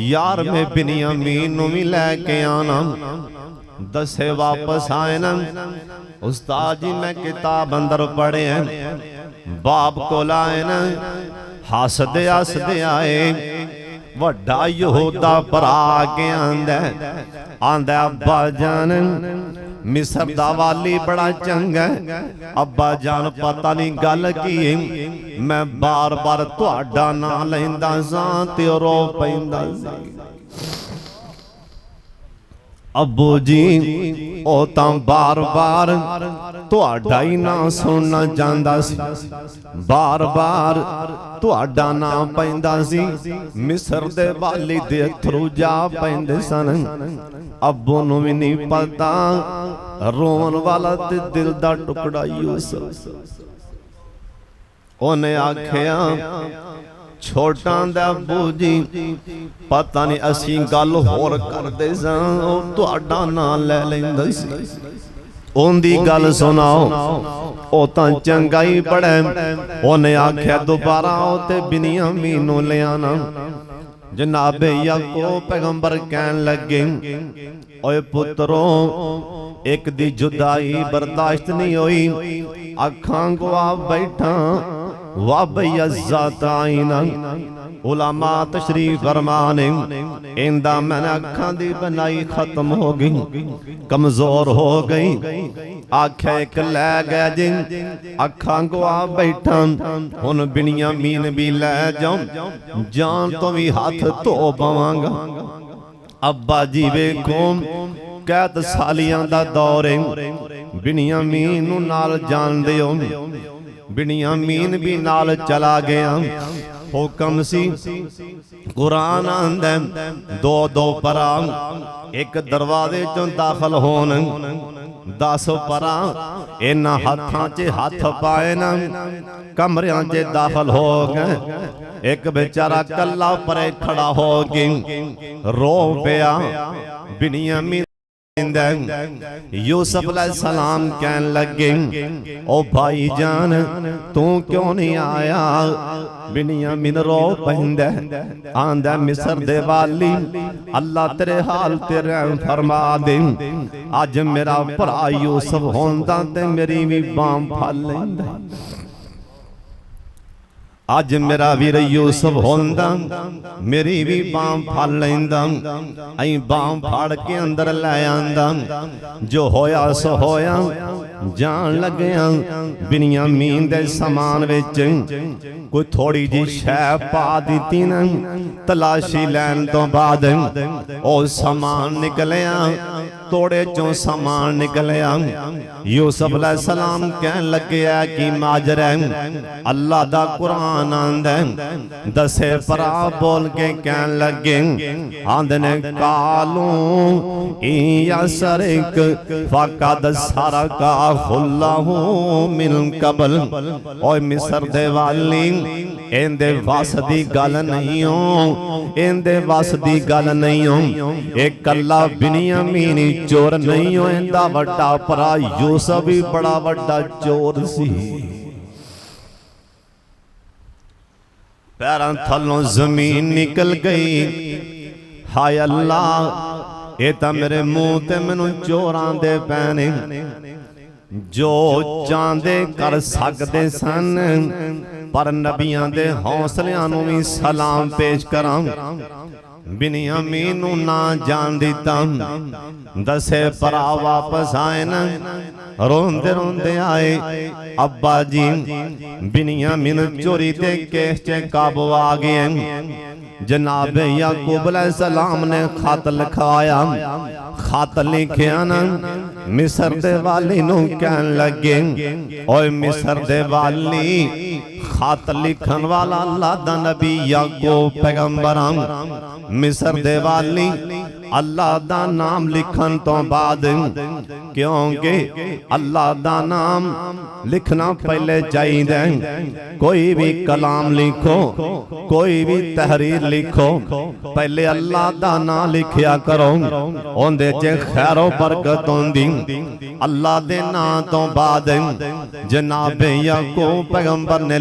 11वें बिन्यामीन नूं भी लैके आना। दसे वापस आए न उस्ताद जी मैं किताब अंदर पढ़े हैं बाप को लाए न। हसदे हसदे आए वड्डा यहूदा भरा के आंदा अब्बा जान मिस्र दा वाली बड़ा चंगा अब्बा जान पता नहीं गल की मैं बार बार तुहाडा नां लैंदा सां ते रो पैंदा सी। अब्बू जी ओ तां बार बार तुहाडा ही नां सुनना चाहंदा सी बार बार तुहाडा नां पैंदा सी। मिस्र दे वाली दे अथरू जा पैंदे सन। अब्बू नूं भी नहीं पता रोन वाला ते दिल दा टुकड़ा यूसुफ। ओने आखिया छोटा दा अब्बू जी पता नहीं असी गल होर करदे सां तुहाडा नां लै लैंदा सी। ओंदी गल सुनाओ ओ तां चंगा ही बड़ा। ओने आख्या दोबारा आओ ते बिन्यामीन नूं ले आना। जनाबे याकूब पैगंबर कहन लगे ओए पुत्रो एक दी जुदाई बर्दाश्त नहीं होई अखां गवा बैठा वाह भैया ज़ाता आईना। उलमा तशरीफ फरमाने इंदा मैंने अखां दी बनाई खत्म हो गई कमजोर हो गई। आख्या एक लै गया जी अखां गवा बैठा हुन बिन्यामीन भी लै जाओ जान तो भी हाथ धो पवांगा। अब्बा जी वेखो कैद सालियां दा दौर बिन्यामीन नूं नाल जान दिओ। बिन्यामीन भी नाल चला गया। हुक्म सी कुरान आंदा दो दो परा एक दरवाजे चों दाखल होन 10 परा इन्हां हत्थां च हथ पाए न कमरियां च दाखल हो गए। एक बेचारा कल्ला परे खड़ा हो गया रो पिया। बिन्यामीन यूसुफ अलैहिस्सलाम कहन लगे ओ भाई जान तू क्यों नहीं आया? बिन्यामीन रो पैंदा आंदा मिस्र दे वाली अल्लाह तेरे हाल ते रहम फरमा दे। अज मेरा भरा यूसुफ होंदा ते मेरी भी बांह फड़ लैंदा। अज मेरा वीर यूसुफ होंदा मेरी भी बांह फड़ लैंदा। अई बांह फाड़ के अंदर लै आंदा। जो होया सो होया जान लगया बिन्यामीन दे समान विच कोई थोड़ी जी शै पा दी न। तलाशी लैन तो बाद ओ समान निकलिया तोड़े चों समान निकलिया। यूसुफ अलैहिस्सलाम कहन लगे कि माजर अल्लाह दा कुरान आंदा दसे परा बोल के कहन लगे आंदे ने कालू या सरक फकद सारा का खुल्लाहू मिन कबल। ओए मिस्र दे वाली इंदे वस दी गल नहीं हो, इंदे वस दी गल नहीं हो। एक कल्ला बिन्यामीन चोर नहीं हो, इंदा वड्डा भरा यूसुफ भी बड़ा वड्डा चोर सी। पैरां थल्लों जमीन निकल गई। हाय अल्लाह, ये तो मेरे मुंह ते मैनू चोरां दे पैने। जो चाहते कर सकते सन, पर नबियां दे हौसलियां नू भी सलाम पेश करां। बिन्यामीन नू ना जान दिता। दसे भरा वापस आए न, रोंदे रोंदे आए। अब्बा जी बिन्यामीन चोरी ते केस च काबू आ गए। जनाब याकूब अलैहिस्सलाम ने खत लिखाया। खत लिखिया न मिस्र दे वाली नू कहन लगे, ओए मिस्र दे वाली, खत लिखन वाला अल्लाह दा नबी याकूब पैगंबर। मिस्र दे वाली, अल्लाह दा नाम लिखन तो बाद, क्योंकि अल्लाह दा नाम लिखना पहले चाहिए। कोई भी कलाम लिखो, कोई भी तहरीर लिखो, पहले अल्लाह दा नाम लिखिया करो, उहदे च खैरो बरकत होंदी। अल्लाह दे नाम तो बाद जनाब याकूब पैगंबर ने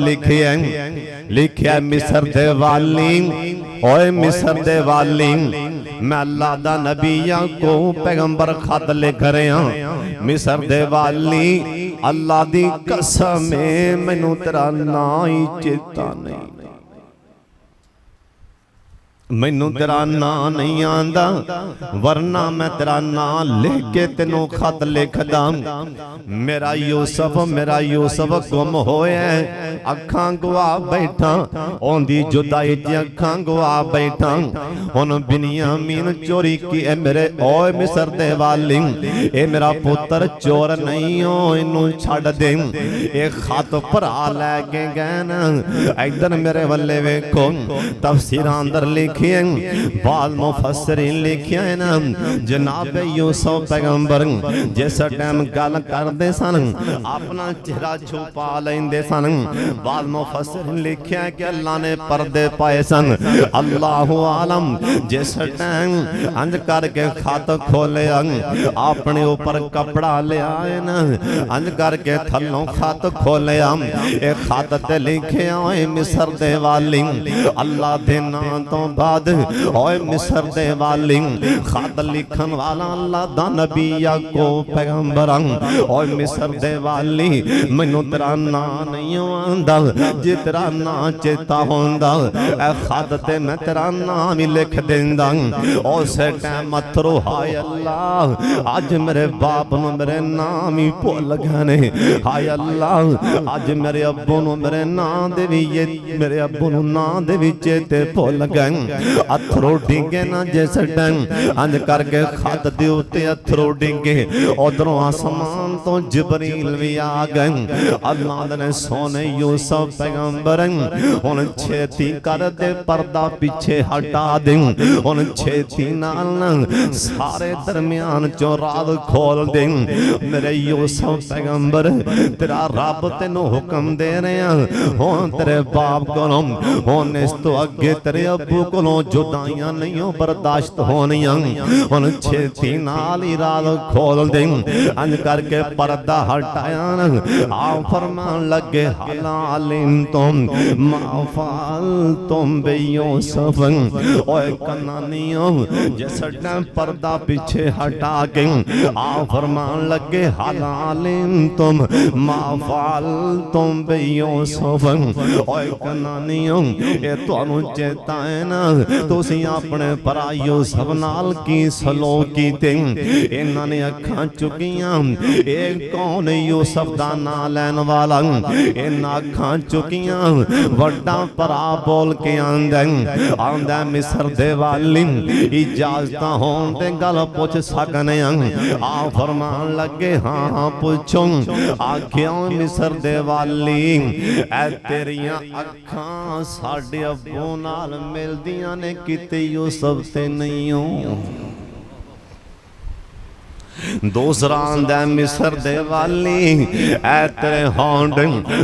लिखिया मिस्र दे वाली, ओए मिस्र दे वाली, मैं अल्लाह दा नबी याकूब पैगंबर खत लिख रहा। मिस्र दे वाली, अल्लाह दी कसम है मैनू तेरा ना ही चेता नहीं, मैनू तेरा ना नहीं आंदा, वरना मैं तेरा ना लिख के तेनू खत लिखदा। मेरा यूसुफ गुम होया, अखां गवा बैठा, ओंदी जुदाई च अखां गवा बैठा। हुन बिन्यामीन चोरी की मेरे, ओए मिस्र दे वाली, ए मेरा पुत्र चोर नहीं हो, इनू छड़ दे। ए खत भरा लैके गए न, इधर मेरे वल्ले वेखो। तफसीरां अंदर लिख बाद मुफस्सिरीन लिखिया है ना, जनाब यूसुफ पैगंबर जिस टाइम गल करते सन अपना चेहरा छुपा लेंदे सन। बाद मुफस्सिरीन लिखिया कि अल्लाह ने पर्दे पाए सन। अल्लाहु आलम जिस टाइम अंज करके खत खोले, अपने ऊपर कपड़ा लिया ना, अंज करके थल्लों खत खोले, एक खत ते लिखिया ओए मिस्र दे वाली, अल्लाह दे नाम तो बाद ओए मिस्र दे वाली, खत लिखन वाला अल्लाह दा नबी याकूब पैगंबर। ओए मिस्र दे वाली, मैनू तेरा ना नहीं आंदा, जे तेरा ना चेता होंदा ए खत ते मैं तेरा नाम ही लिख देंदा। उस टाइम अथरू, हाय अल्लाह, अज मेरे बाप नू मेरे नाम ही भुल गए ने। हाय अल्लाह, अज मेरे अब्बू नू मेरे नाम दे भी, मेरे अब्बू नू नाम दे भी चेते भुल गए। अथरू डिंगे ना जिस टाइम अंज करके खत दे उत्ते अथरू डिंगे, उधरों आसमान तो जिबरील भी आ गए। अल्लाह ने सोने यूसुफ पैगंबर हुन छेती कर दे, पर्दा पीछे हटा दे, हुन छेती नाल सारे दरमियान चो राज खोल दे। मेरे यूसुफ पैगंबर, तेरा रब तेनू हुक्म दे रहा, हुन तेरे बाप कोलों, हुन इस तो अगे तेरे अब्बू कोलों जुदाइयां नहीं हो बर्दाश्त होनियां। हुन छेती नाल ही राज खोल दे। अंज करके पर्दा हटाया, आ फरमान लगे हलालिम तुम माफाल तुम बे यूसुफ। ओए कनानियों, जिस टाइम पर्दा पीछे हटा के आ फरमान लगे हलालिम तुम माफाल तुम बे यूसुफ। ओए कनानियों, ये तुहानू चेता है ना, तुसी अपने भरा यूसुफ नाल की सलूक कीते। इन्हां ने अखां चुकियां, एक कौन यूसुफ दा नाम लैन वाला, इन्हां अखां चुकियां, वड्डा भरा बोल के आंदा मिस्र दे वाली, इजाजत होण ते गल पुछ सकने। आ फरमान लगे हाँ पुछो। आखिया मिस्र दे वाली, ऐ तेरियां अखां साडे अब्बू नाल मिलदियां ने, किते यूसुफ ते नहीं हो। दूसरा आंदा मिस्र दे वाली ऐ तेरे होंड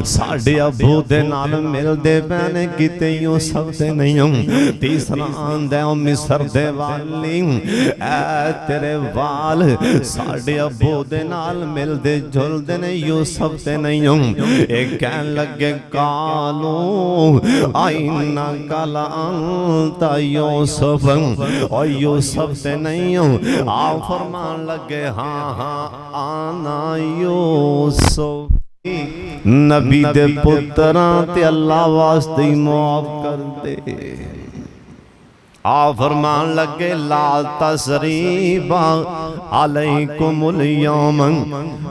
साडे अबू दे नाल मिलदे पैने किते यूसुफ ते नहीं। तीसरा आंदा मिस्र दे वाली ऐ तेरे वाल साडे अबू दे नाल मिलदे जुलदे ने यूसुफ ते नहीं। एक कहन लगे कालू आईना काला अंता यूसुफ और यूसुफ से नहीं आ फरमान लगे हाँ हाँ आना यूसुफ। नबी दे पुत्रां ते अल्लाह वास्ते ही माफ कर दे। आ फरमान लगे ला तसरीबा अलैकुमुल यौम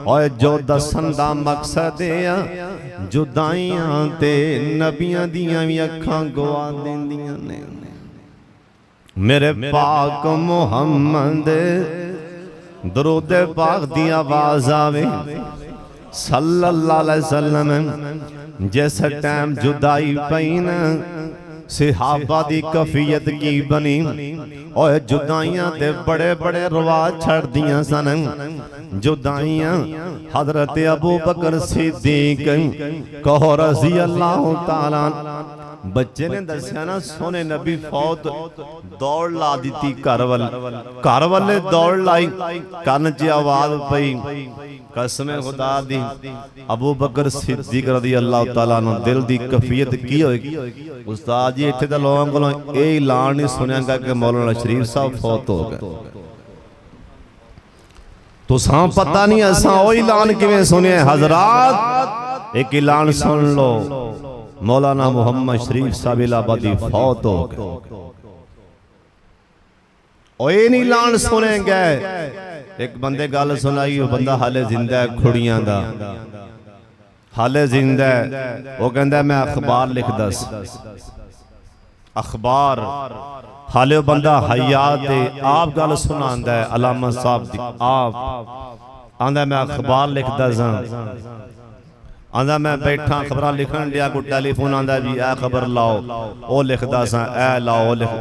और जो दसन दा मकसद है जुदाइयां ते नबियां दियां भी अखां गवा देंदियां ने। मेरे पाक मुहम्मद दरूद पाक दी आवाज आवे सल्लल्लाहु अलैहि वसल्लम। जिस टाइम जुदाई पई न सहाबा दी कफियत की बनी और जुदाइयां ते बड़े बड़े रवाज छड़ दियां सन। जुदाइयां हजरत अबू बकर सिद्दीक कहो रज़ी अल्लाह ताला। बच्चे ने दसिया ना सोने नबी फौत दौड़ ला दी घर वाले दौड़ लाई कन च आवाज पई कसम खुदा दी अबू बकर सिद्दीक रज़ी अल्लाह ताला नु दिल दी कफियत की होएगी। उस्ताद जी इत्थे दा लोगों कोलों ए ऐलान नहीं सुनिया कि मौलाना शरीफ साहब फौत हो गए। तो सा पता नहीं असा ओ ऐलान किवें सुनिया। हजरात एक ऐलान सुन लो मौलाना मोहम्मद शरीफ साहब इलाहाबादी फौत हो गए। और ये नहीं ऐलान सुने गए। एक बंदे गल सुनाई वो बंदा हाले जिंदा है खुड़ियां दा हाले जिंदा है। वो कहता मैं अखबार लिख दस अखबार हाले बंदा हयात आप गल सुनांदा है अलामा साहब दी आप आंदा मैं अखबार लिख दस आंदा मैं बैठा खबर लिखन दिया को टेलीफोन आंदा जी ए खबर लाओ ओ लिखदा सा ए लाओ लिख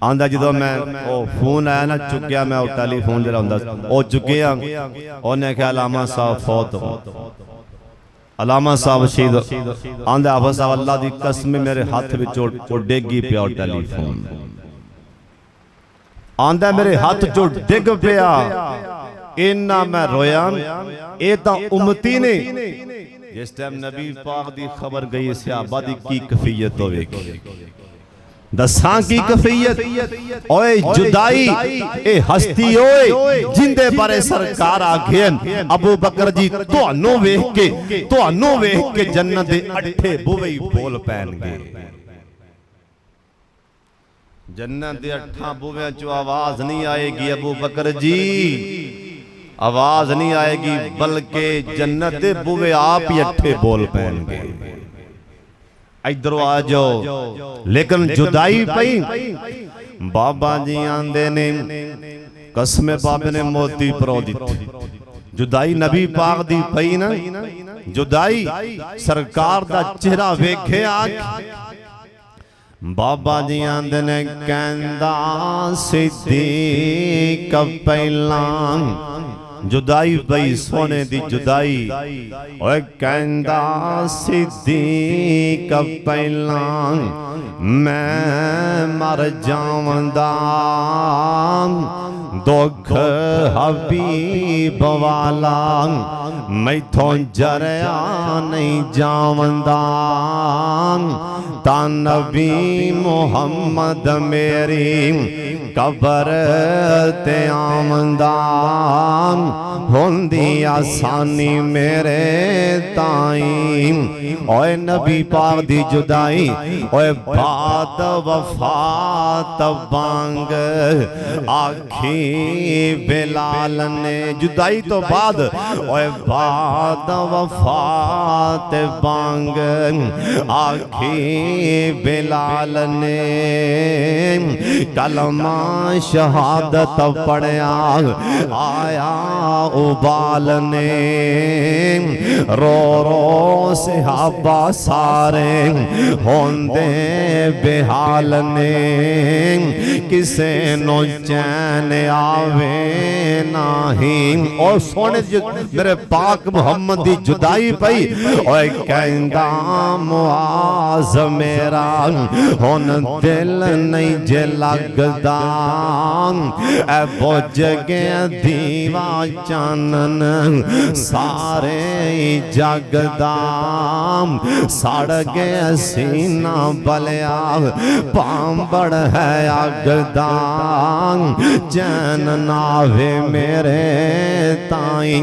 आंदा जो मैं ओ फोन आया ना चुकिया मैं ओ टेलीफोन जरा हुंदा ओ चुकिया ओने कहा अलामा साहब फौत हो अलामा साहब शहीद आंदा हाफिज साहब अल्लाह दी कसम मेरे हाथ विचों डिगी पिया टेलीफोन आंदा मेरे हाथ चो डिग पिया इन्ना मैं रोया ए तां उम्मती ने जिस टाइम नबी पाक दी खबर गई सहाबा दी की कफियत होवेगी दसां की कफियत ओए जुदाई ए हस्ती ओए जिंदे बारे सरकार आखेन अबू बकर जी तुहानू वेख के जन्नत दे अठे बुवे बोल पैणगे जन्नत दे अठा बुवे चो आवाज नहीं आएगी अबू बकर जी आवाज नहीं आएगी बल्कि जन्नत दे बुवे आप ही अठे बोल पैणगे इधर आ जाओ। लेकिन जुदाई पई बाबा जी आंदे ने कसमे बाबे ने मोती परो दी जुदाई नबी पाक दी पई ना जुदाई सरकार दा चेहरा वेखे बाबा जी आंदे ने कहंदा सिद्दीक पहला जुदाई पई सोने दी जुदाई ओए कहंदा सिद्दीक पहला मैं मर जावंदा दुख हबीब वाला मैथों जरिया नहीं जावंदा ता नबी मुहम्मद मेरी कबर ते आमंदा होंदी आसानी मेरे ताई ओए नबी पाक दी जुदाई ओए बाद वफात बांग आखी बिलाल ने जुदाई तो बाद ओए बाद वफात बांग आखी बिलाल ने कलमा शहादत पढ़िया आया उबाल ने रो रो सहाबा सारे होंदे बेहाल ने किसे नो चैन आवे नहीं। और सोने मेरे पाक मुहम्मद दी जुदाई पई ओए कहंदा मुआज मेरा हुन दिल नहीं जे लगदा ऐ बुझ गया दीवा चानन सारे जगदा सड़ गया सीना बलिया पांबड़ है अगदा चैन नावे मेरे ताई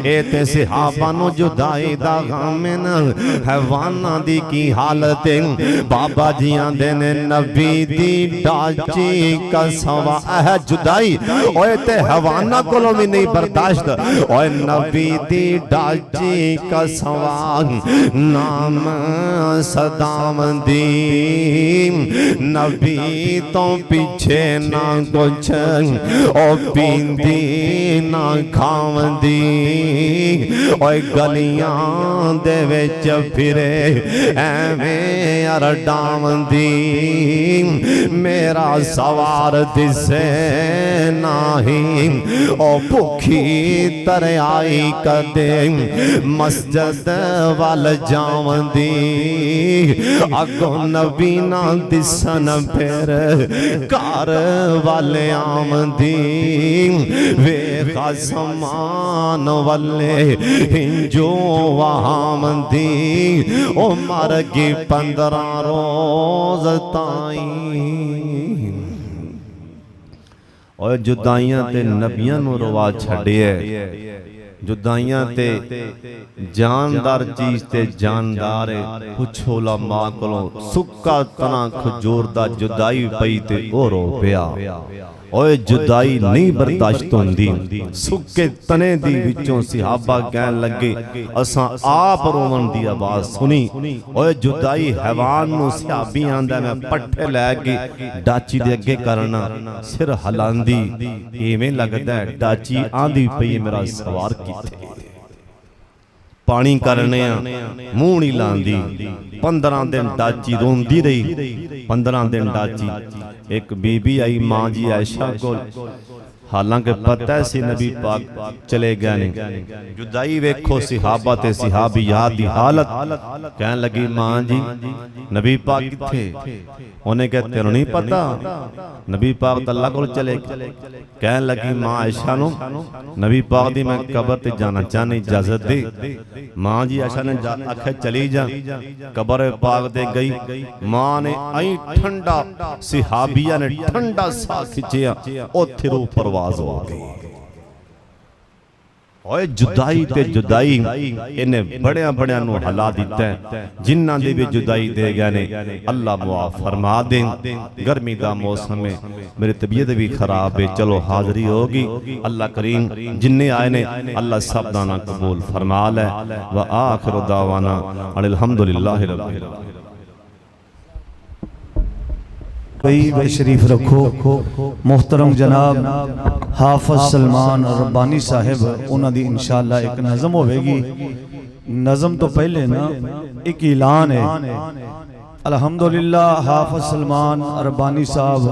ए ते सहाबा नु जुदाई दा गम न हैवाना दी की हालत बाबा जी आंदे ने नबी दी डाची कसवा है जुदाई ओए ते हैवाना कोलों भी नहीं बर्दाश्त ओए नबी दी डाची कसवा नाम सदाम दी नबी तो पीछे ना कुछ ओ पींदी ना खावंदी ओए गलियां दे विच फिरे एवें अरडावंदी मेरा सवार दिसे नहीं ओ भुखी तरयाई कदे मस्जिद वाल जावंदी अगों नबी ना दिसन फिर घर वाले आमदी वेखा समान वाले हिंजो वहामदी ओ मर गई 15 रोज ताई और जुदाइयां ते नबियां नूं रवा छड्डिया जुदाइयां ते जानदार चीज ते जानदार पुछो ला मां कोलों सुक्का तना खजूर दा जुदाई पई ते ओ रो पिया ओए जुदाई नहीं बर्दाश्त होंदी सुक्के तने दी विचों सहाबा कहन लगे असां आप रोवन दी आवाज सुनी ओए जुदाई हैवान नु सहाबी आंदा मैं पट्ठे लै के डाची दे अगे करना सिर हलांदी इवें लगदा है डाची आंदी पई मेरा सवार कीते पानी करने मुंह नहीं लांदी 15 दिन डाची रोंदी रही 15 दिन डाची एक बीबी आई मां जी आयशा को हालांकि पता सी नबी पाक चले गए ने जुदाई वेखो सहाबा ते सहाबियात दी हालत कहन लगी मां जी नबी पाक किथे उन्हें कहा तेरे नहीं पता नबी पाक तो अल्लाह को चले कहन लगी मां आयशा नु नबी पाक दी मैं कब्र ते जाना चाहनी इजाजत दे मां जी आयशा ने आखे चली जा कब्र पाक ते गई मां ने आई ठंडा सहाबिया ने ठंडा सा खिंचिया ओथे रूह परवाज हो गई ओए जुदाई ते जुदाई इन्हें बड़िया बड़िया नु हला दिता है जिन्हां दे भी जुदाई दे गए ने अल्लाह मुआफ फरमा दे गर्मी दा मौसम है मेरी तबीयत भी खराब है चलो हाजिरी होगी अल्लाह करीम जिन्ने आए ने अल्लाह सब दा ना कबूल फरमा ले व आखिर दावाना अल्हम्दुलिल्लाह रब्बिल आलमीन शरीफ रखो मोहतरम जनाब हाफिज सलमान रब्बानी साहिब उन्हां दी इंशाअल्लाह एक नज़म होवेगी नज़म तो पहले ना एक ऐलान है अल्हम्दुलिल्लाह हाफिज सलमान रब्बानी साहब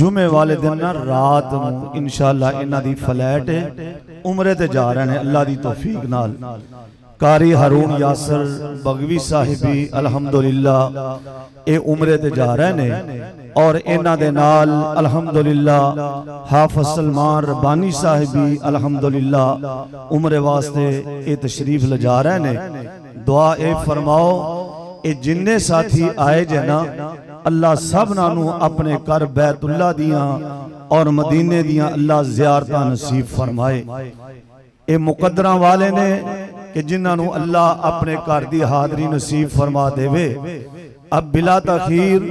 जुमे वाले दिन ना रात इंशाअल्लाह इन्हां दी फ्लैट है उमरे ते जा रहे हैं अल्लाह दी तौफीक नाल कारी हारून यासर बगवी साहिबी अल्हम्दुलिल्लाह ए उमरे ते जा रहे ने और इन्हां दे नाल अल्हम्दुलिल्लाह हाफिज सलमान रब्बानी साहिबी अल्हम्दुलिल्लाह उमरे वास्ते ए तशरीफ ले जा रहे ने दुआ ए फरमाओ ए जिन्ने साथी आए जे ना अल्लाह सबना नू अपने कर बैतुल्लाह दियां और मदीने दियां अल्लाह ज़ियारतां नसीब फरमाए ए मुकद्दरां वाले ने कि जिन्हां नू अल्लाह अपने घर दी हाज़री नसीब फरमा देवे अब बिला तखीर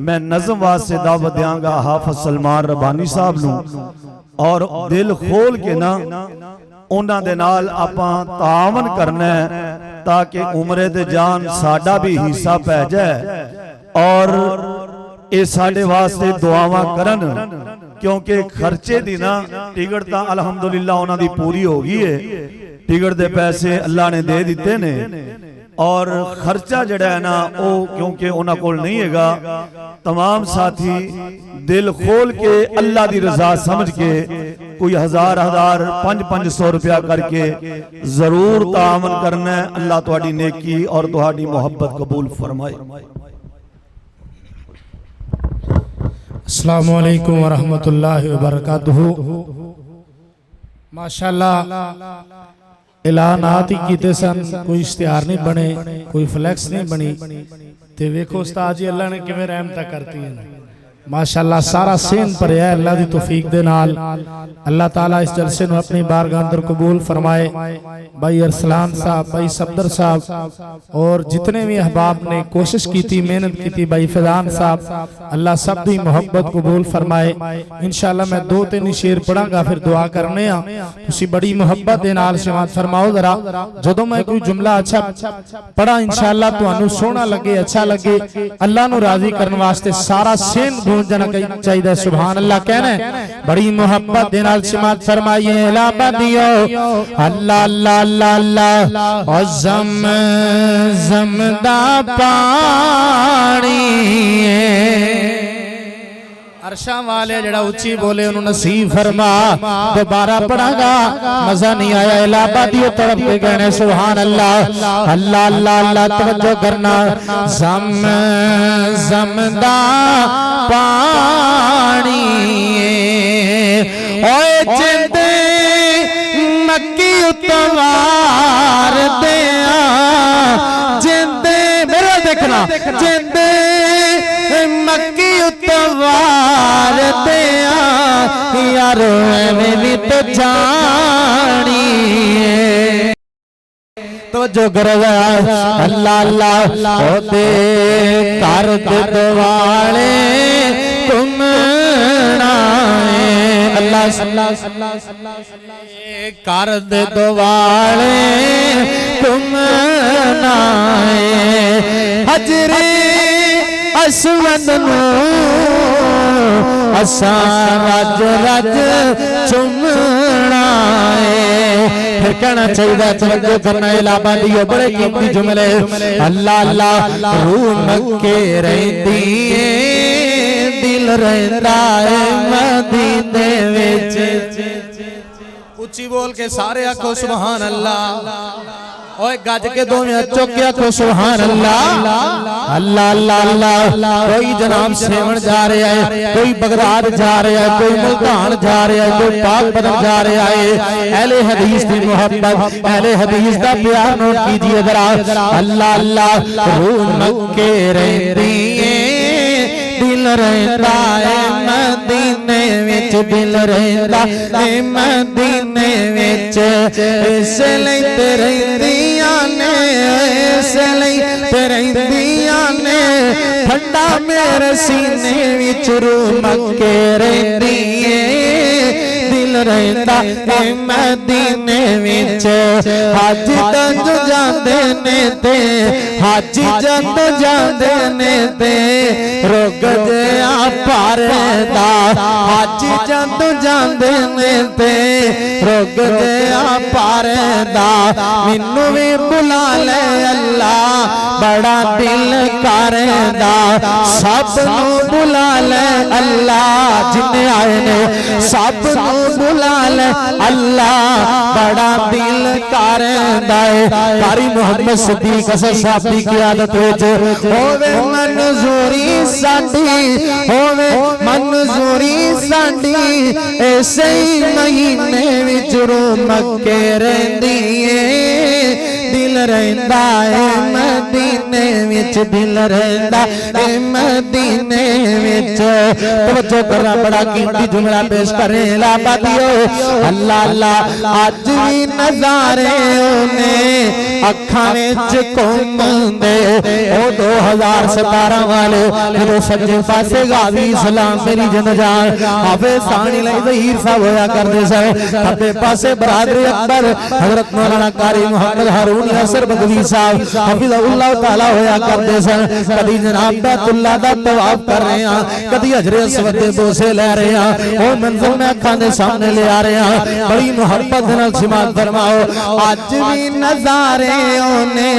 मैं नज़म वास्ते दावत देंगा हाफिज सलमान रब्बानी साहब नू और दिल खोल के ना उन्हां दे नाल आपां तावन करना है ताकि उमरे ते जान साडा भी हिस्सा पै जाए और ये साडे वास्ते दुआवां करन क्योंकि खर्चे दी ना टिकट तां अल्हम्दुलिल्लाह उन्हां दी पूरी हो गई है टिकट दे पैसे अल्लाह ने दे दिते ने और खर्चा जड़ा है ना वो क्योंकि उन्हां कोल नहीं हैगा तमाम साथी दिल खोल के अल्लाह दी रजा समझ के कोई 1000 500 रुपया करके जरूर तावन करना है। अल्लाह तुहाडी नेकी और तुहाडी मोहब्बत कबूल फरमाए। अस्सलामु अलैकुम व रहमतुल्लाहि व बरकातुहू। माशाअल्लाह ऐलानात ही कीते सन, कोई इश्तिहार नहीं बने, कोई फ्लैक्स नहीं बनी। ते वेखो उस्ताद जी अल्लाह ने किवें रहमत करती है। माशाअल्लाह सारा सेन भरिया अल्लाह दी तौफीक दे नाल। अल्लाह ताला इस जलसे नूं अपनी बारगाह अंदर कबूल फरमाए। भाई अरसलान साहब, भाई सफदर साहब और जितने भी अहबाब ने कोशिश की थी, मेहनत की थी, भाई फैजान साहब, अल्लाह सब दी मोहब्बत कबूल फरमाए। इंशाअल्लाह मैं 2-3 शेर पढ़ांगा, फिर दुआ करने आ। तुसी बड़ी मोहब्बत दे नाल समाअत फरमाओ जरा। जदों मैं कोई जुमला अच्छा पढ़ा इंशाअल्लाह तुहानू सोहना लगे, अच्छा लगे, अल्लाह नू राजी करने वास्ते सारा सेन गूंजना चाहिए। सुभान अल्लाह कहना है। बड़ी मोहब्बत दे नाल समाअत फरमाइए। ला बदियो अल्लाह अल्लाह अल्लाह अल्लाह और ज़म-ज़म-दा पानी अरशा वाले जड़ा उच्ची बोले उन्होंने नसीब फरमा। दोबारा पढ़ागा, मजा नहीं आया। इलाहाबादियों तरफ के कहने सुभान अल्लाह अल्लाह अल्लाह अल्लाह। तवज्जो करना। ज़म-ज़म-दा पानी ओए जिंदे मक्की उतवार दिया, जिंदे मेरा देखना, जिंदे मक्की उतवार दिया यारो एवें भी तो जानी। तो जो गरजा अल्लाह अल्लाह ओदे कर दिवाले घूमना अल्लाह अल्लाह कर दिवाले घूमना हजरे असवद असा रज रज चुमना फिर कहना चाहिए। तवज्जो करना। इलाहाबादियों बड़े कीमती जुमले। अल्लाह अल्लाह रूह मक्के रहंदी है, दिल रहंदा है मदीने विच। उच्ची बोल के सारे आखो सुभान अल्लाह। ओए गज के दोवें चौके आखो सुभान अल्लाह अल्लाह अल्लाह अल्लाह। कोई जनाब सेवन जा रहा है, कोई बगदाद जा रहा है, कोई मुल्तान जा रहा है, कोई पाक बदन जा रहा है। अहले हदीस की मोहब्बत, अहले हदीस का प्यार नोट कीजिए जरा। अल्लाह अल्लाह रूह मक्के रहंदी है, दिल रहंदा है मदीने विच, दिल रहंदा है मदीने विच। इस लई ते रहंदियां ने, इस लई ते रहंदियां ने ठंडा मेरे सीने विच रूह मक्के रहंदी है, दिल रहंदा है मदीने विच। हज तंज जांदे ने ते, हज जद जांदे ने ते रोग जिया भरदा। हज जद जांदे ने ते रोग जिया भरदा। मैनू भी बुला ले अल्लाह बड़ा दिल करदा। सब नू बुला ले अल्लाह जिन्ने आए ने, सब नू बुला ले अल्लाह बड़ा दिल करदा है। कारी मोहम्मद सिद्दीक हसन साहब दी क़यादत विच होवे मंजूरी साडी, होवे मंजूरी साडी। ऐसे ही महीने विच रूह मक्के रहंदी है, दिल रहंदा है मदीने विच, दिल रहंदा है मदीने विच। तवज्जो करना। बड़ा कीमती जुमला पेश करे। इलाहाबादियो अल्लाह अल्लाह अज भी नजारे ने अखां विच घुमदे। ओ 2017 वाले जो सज्जे पासे गाजी सलाम मेरी जनजान हाफिज सानी लई ज़हीर साहब होया करदे सन, खब्बे पासे बरादरी अकबर हजरत मौलाना कारी मोहम्मद हारून यासर बगवी साहब हफिज़हुल्लाह ताला होया करते सन। कदी जनाब बैतुल्लाह दा तवाफ कर रहे हैं, कदी हजरे अस्वद दे बोसे ले रहे हैं, ओ मंजर मैं अखां दे सामने ले आ रहे हैं। बड़ी मुहब्बत नाल समात फरमाओ। अज भी नजारे ओने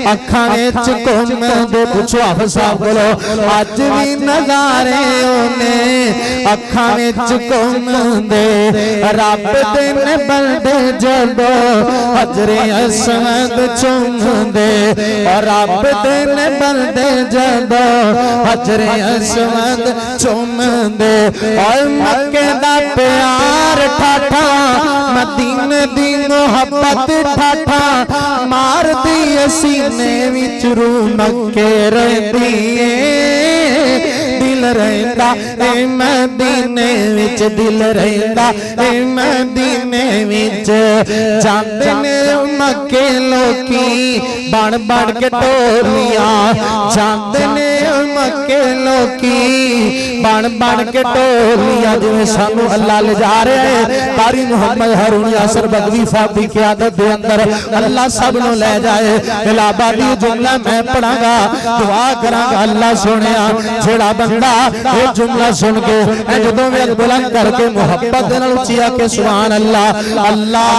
अखां विच घुमदे, पूछो हाफिज़ साहब कोलो, अज भी नजारे ओने अखां विच घुमदे। रब दे ने बंदे जदो हजरे अस्वद चुमदे, और रब दे ने बंदे जदो हजरे अस्वद चुमदे। और मक्के दा प्यार ठाठा, मदीने दी मोहब्बत ठाठा, मार दी सीने विच रू मक्के रहिंदी ए। दिल रहिंदा ए मदीने विच, दिल रहिंदा ए मदीने विच। जांदे ने मक्के लोकी बन बन के टोलियां, जांदे ने मक्के लोकी बन बन के टोलियां। जिवें सानू अल्लाह ले जा रहा है, कारी मुहम्मद हारून यासर बगवी साहब की क़यादत दे अंदर अल्लाह सब नूं ले जाए। इलाहाबादी जुमला मैं पढ़ांगा, दुआ करांगा। अल्लाह सोनिया जेड़ा बंदा ये जुमला सुन के जदों में बुलंद करके मुहब्बत नाल उच्ची आके सुभान अल्लाह अल्लाह,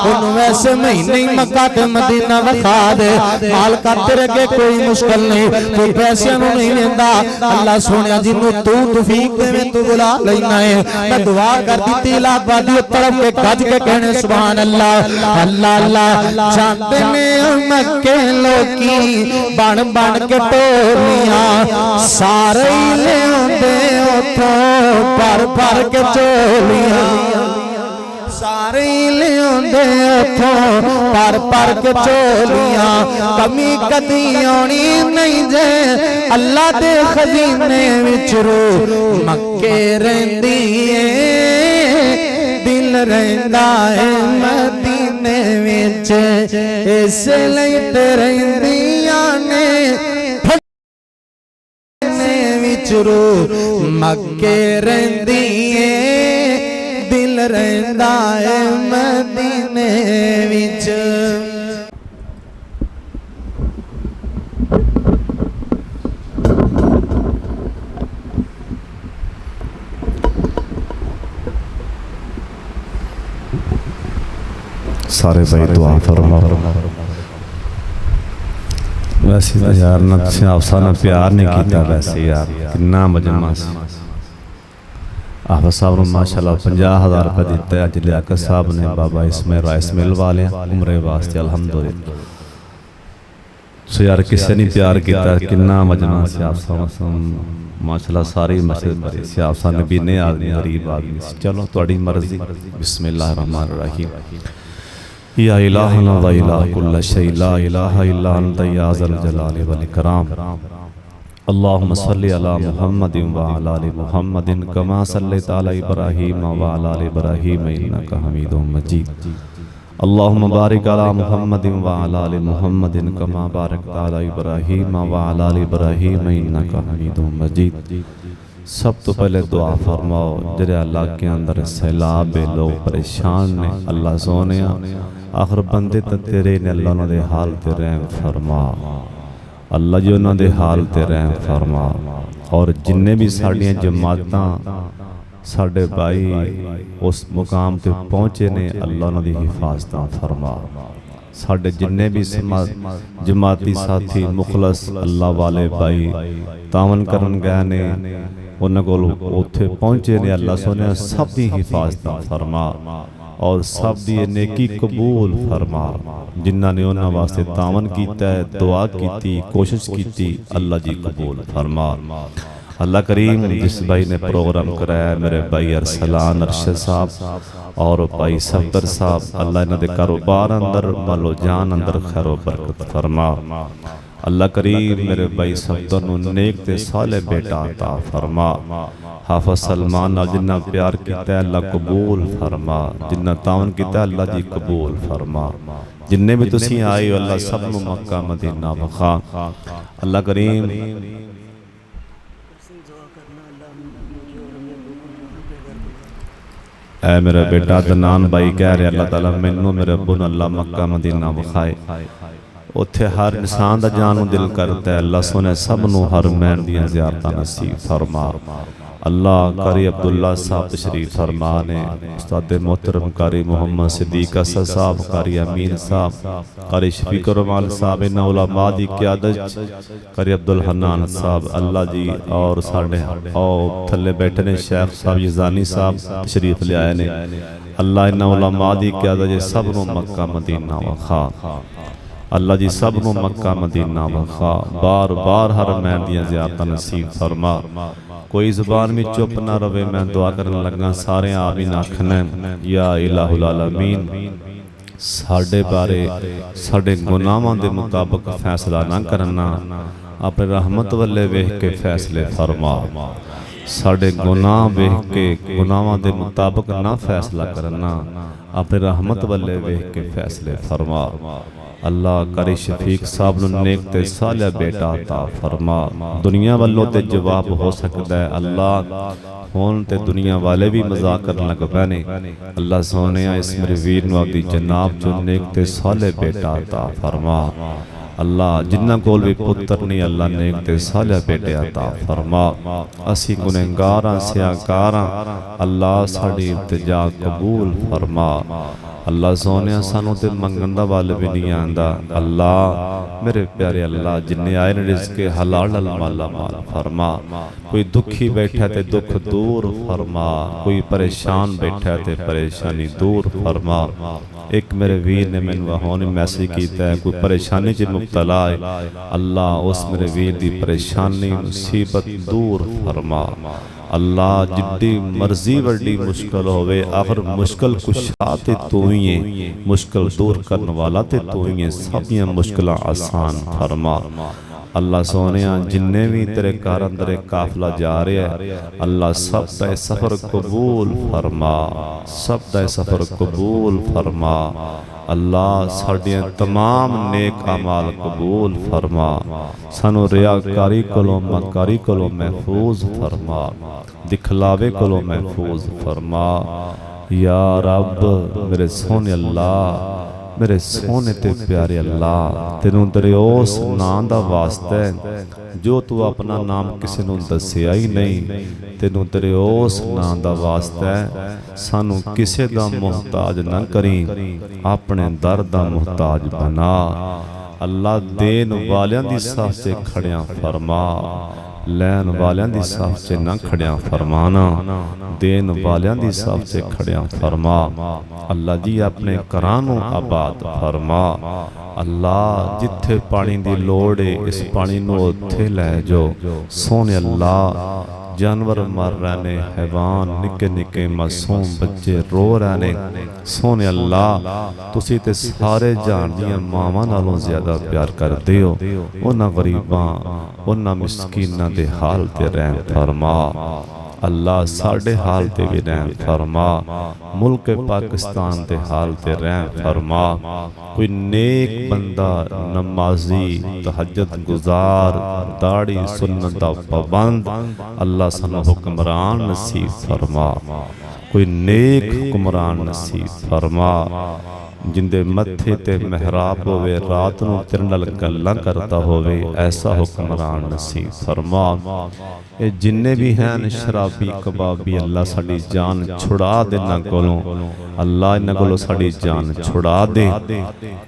उन्होंने वैसे महीने ही मक्का ते मदीना विखा दे। मालका तेरे अगे कोई मुश्किल नहीं, तू पैसे नहीं लेंदा। अल्लाह सोनिया जिन्हों तू तौफीक देवे तू बुला लेना है। मैं दुआ कर दी इलाहाबादी तरफ के गज के कहने सुभान अल्लाह अल्लाह अल्लाह। जाते ने मक्के लोकी बन बन के टोलियां, सारे ले आंदे उथों भर भर के झोलियां, सारे ले आंदे उथों भर भर के झोलियां। कमी कदी आनी नहीं जे अल्लाह दे खजीने विच रू मक्के रहिंदी ए। दिल रहिंदा ए मदीने विच, इस लई ते रहिंदियां ने विच रू मक्के रहिंदी ए। दिल रहिंदा ए मदीने विच। सारे भाई दुआ फरमाओ। वैसे तो यार ना आपसा ना प्यार नहीं किया, वैसे यार कितना मजमा सी। हाफिज़ साहब ने माशाअल्लाह 50,000 रुपये दिता। अज लियाकत साहब ने बाबा इसमें राइस मिल वाले उमरे वास्ते अल्हम्दुलिल्लाह। सो यार किसी ने प्यार किया, कितना मजमा सी। आप माशाअल्लाह सारी मस्जिद भरी सी। आप नबी ने आदमी गरीब आदमी। चलो तुहाडी मर्जी। बिस्मिल्लाहिर्रहमानिर्रहीम। या इलाहना व इलाह कुल्ल शै ला इलाहा इल्ला अंत या ज़ल जलाल वल इकराम। अल्लाहुम्मा सल्लि अला मुहम्मदिन व अला आलि मुहम्मदिन कमा सल्लैता अला इब्राहीम व अला आलि इब्राहीम इन्नका हमीदुम मजीद। अल्लाहुम्मा बारिक अला मुहम्मदिन व अला आलि मुहम्मदिन कमा बारकता अला इब्राहीम व अला आलि इब्राहीम इन्नका हमीदुम मजीद। सब तो पहले दुआ फरमाओ जेरे इलाके अंदर सैलाब लोग परेशान ने, अल्लाह सोने आखिर बंदे तो तेरे ने, अल्लाह उन्होंने हाल ते रहम फरमा। अल्लाह जी उन्होंने हाल ते रहम फरमा। और जिन्ने भी साड़ियाँ जमातां साढ़े भाई उस मुकाम ते पहुँचे ने, अल्लाह उन्होंने हिफाजत फरमा। साढ़े जिन्ने भी जमाती साथी मुखलस अल्लाह वाले भाई तावन करन गए ने, उन्होंने को उत्थे पहुँचे ने, अल्लाह सोने सब दी हिफाजत फरमा और सब दी नेकी कबूल फरमा। जिन्हों ने उन्होंने वास्ते तावन किया है, दुआ की, कोशिश की, अल्लाह जी कबूल फरमा। अल्लाह करीम जिस भाई ने प्रोग्राम कराया, मेरे भाई अरसलान अरशद साहब और भाई सफदर साहब, अल्लाह इन्हों के कारोबार अंदर मालो जान अंदर खैरो बरकत फरमा। अल्लाह करीम मेरे भाई सफदर नूं नेक ते साले बेटा अता फरमा। हाफिज़ सलमान नाल जिन्ना प्यार किया अल्लाह कबूल फरमा, जिन्ना तावन किया अल्लाह जी कबूल फरमा। जिन्ने भी तुसीं आए हो अल्लाह सब नूं मक्का मदीना वखा। अल्लाह करीम ऐ मेरा बेटा अदनान भाई कह रहे अल्लाह ताला मैनू मेरे अब्बू नूं अल्लाह मक्का मदीना विखाए। उत्थे हर इंसान दा जान नूं दिल करदा है अल्लाह सोने सब नूं हरमैन दीयां ज़ियारतां नसीब फरमा। अल्लाह कारी अब्दुल्ला साहब तशरीफ फरमा ने, उस्ताद मोहतरम कारी मोहम्मद सिद्दीक असद साहब, कारी अमीन साहब, कारी शफीक रमाल साहब, इन उलमा दी क़यादत कारी अब्दुल हन्नान साहब अल्लाह जी, और साढ़े और थले बैठे ने शेख साहब यज़ानी साहब तशरीफ ले आए ने। अल्लाह इन उलमा दी क़यादत सब नूं मक्का मदीना वखा। अल्लाह जी सब नूं मक्का मदीना वखा। बार बार हरमैन दीयां ज़ियारतां नसीब फरमा। कोई ज़ुबान में चुप ना रवे। मैं दुआ करन लगा सारे आमीन आखना या इलाहुल आलमीन। साडे बारे साडे गुनाहां दे मुताबिक फैसला ना करना, अपने रहमत वल्ले वेख के फैसले फरमा। साडे गुनाह वेख के गुनाहां दे मुताबिक ना फैसला करना, अपने रहमत वल्ले वेख के फैसले फरमा। अल्लाह कारी शफीक साहब नूं नेक ते सालिह बेटा अता फरमा। दुनिया वालों ते जवाब हो सकता है अल्लाह, हुण ते दुनिया वाले भी मजाक करन लग पए ने। अल्लाह सोने इस मेरे वीर नूं अपनी जनाब चो नेक ते सालिह बेटा अता फरमा। अल्लाह जिन्हां कोल भी पुत्र नहीं अल्लाह नेक ते सालिह बेटे अता फरमा। असी गुनहगार हां, सियाकार हां, अल्लाह साडी इल्तिजा कबूल फरमा। अल्लाह सोने सानू ते मंगन दा वल भी नहीं आंदा। अल्लाह मेरे प्यारे अल्लाह जिन्ने आए ने रिज़्क़े हलाल माला माल फरमा। कोई दुखी बैठा ते दुख दूर फरमा, कोई परेशान बैठा ते परेशानी दूर फरमा। एक मेरे वीर ने मैनू हुण मैसेज किया है, कोई परेशानी च मुबतला है, अल्लाह उस मेरे वीर दी परेशानी मुसीबत दूर फरमा। अल्लाह जिड्डी मर्जी वड्डी मुश्किल होवे, आखिर मुश्किल कुशा ते तू ही है, मुश्किल दूर करने वाला ते तू ही है, सब मुश्किलां आसान फरमा। अल्लाह सोने जिन्ने भी तेरे घर अंदर काफिला जा रहा है अल्लाह सब दा सफ़र कबूल फरमा, सब दा सफ़र कबूल फरमा। अल्लाह साडियां तमाम नेक अमाल कबूल फरमा। सानू रियाकारी कोलों मकारी कोलों महफूज फरमा, दिखलावे कोलों महफूज फरमा। या रब मेरे सोने अल्लाह, मेरे सोने ते प्यारे अल्लाह, तेनू तेरे उस नाम दा वास्ता है जो तू अपना नाम किसी नू दसिया ही नहीं, तेनू तेरे उस नाम दा वास्ता है सानू किसे दा मुहताज ना करी, अपने दर दा मुहताज बना। अल्लाह देन वालियां दी साथ से खड़ियां फरमा, लैन वालियां दी साफ से ना खड़ियां फरमाना, देन वालियां दी साफ से खड़ियां फरमा। अल्लाह जी अपने घरां नूं आबाद फरमा। अल्लाह जिथे पानी दी लोड़ है इस पानी नूं उत्थे लै जाओ। सोने अल्लाह जानवर मर रहे ने, हैवान निके निके मासूम बच्चे रो रहे ने। सोने अल्लाह तुसी ते सारे जान दियां मावां नालों ज्यादा प्यार करदे हो। उन्हां गरीबां उन्हां मिस्कीनां दे हाल ते रहम फरमा। अल्लाह साढ़े हाल ते भी रहम फरमा, मुल्क पाकिस्तान के हाल ते रहम फरमा। कोई नेक बंदा नमाजी तहज्जुद गुजार दाढ़ी सुन्नत दा पाबंद अल्लाह सानू हुक्मरान नसीब फरमा। कोई नेक हुक्मरान नसीब फरमा, जिंदे मत्थे ते महराब होवे, रात नूं तेरे नाल गल्लां करता होवे, ऐसा हुक्मरान नसीब फरमा। ये जिन्ने भी हैं शराबी कबाबी अल्लाह साड़ी जान छुड़ा दे इन्हां कोलों, अल्लाह इन्हां कोलों साड़ी जान छुड़ा दे।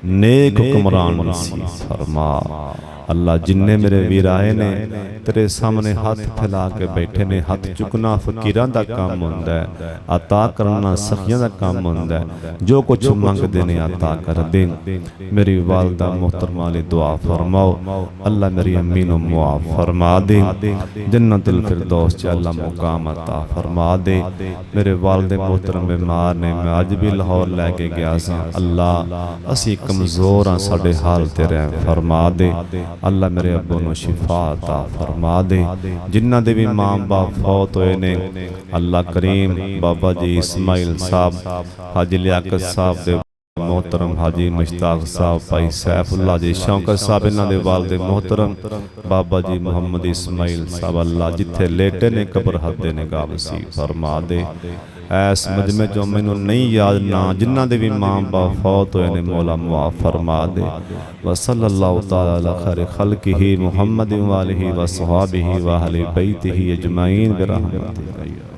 नेक हुक्मरान नसीब फरमा। अल्लाह जिन्ने मेरे वीर आए ने तेरे सामने हाथ फैला के बैठे ने, हाथ चुकना फकीरां दा काम हुंदा है, अता करना सखियां दा काम हुंदा है। जो कुछ मंगदे ने अता कर दे। मेरी वालदा मोहतरमा ली दुआ फरमाओ, अल्लाह मेरी अम्मी नूं मुआफ फरमा दे, जन्नतुल फिरदौस च अल्लाह मुकाम अता फरमा दे। मेरे वालदे मोहतरम बीमार ने, मैं अज भी लाहौर लैके गया सा, अल्लाह असी कमज़ोर हाँ, साडे हाल ते रहम फरमा दे। अल्लाह मेरे अब्बू नूं शिफा अता फरमा दे। जिन्हां दे भी मां बाप फौत होए ने अल्लाह करीम बाबा जी इस्माइल साहब, हाजी लियाकत साहब दे मोहतरम हाजी मुश्ताक साहब, भाई सैफुल्ला जी शौकत साहब, इन्हां दे वालिद मोहतरम बाबा जी मोहम्मद इस्माइल साहब, अल्लाह जिथे लेटे ने कब्र हद निगाह नसीब फरमा दे। ऐस मजमे चो मैनू नहीं याद ना जिन्हां दे भी मां बाप फौत होए ने मौला मुआफ फरमा दे। व सल्लल्लाहु तआला अला खैर खल्किही मुहम्मद व आलिही व सहाबिही व अहले बैतिही अजमईन बिरहमतिका।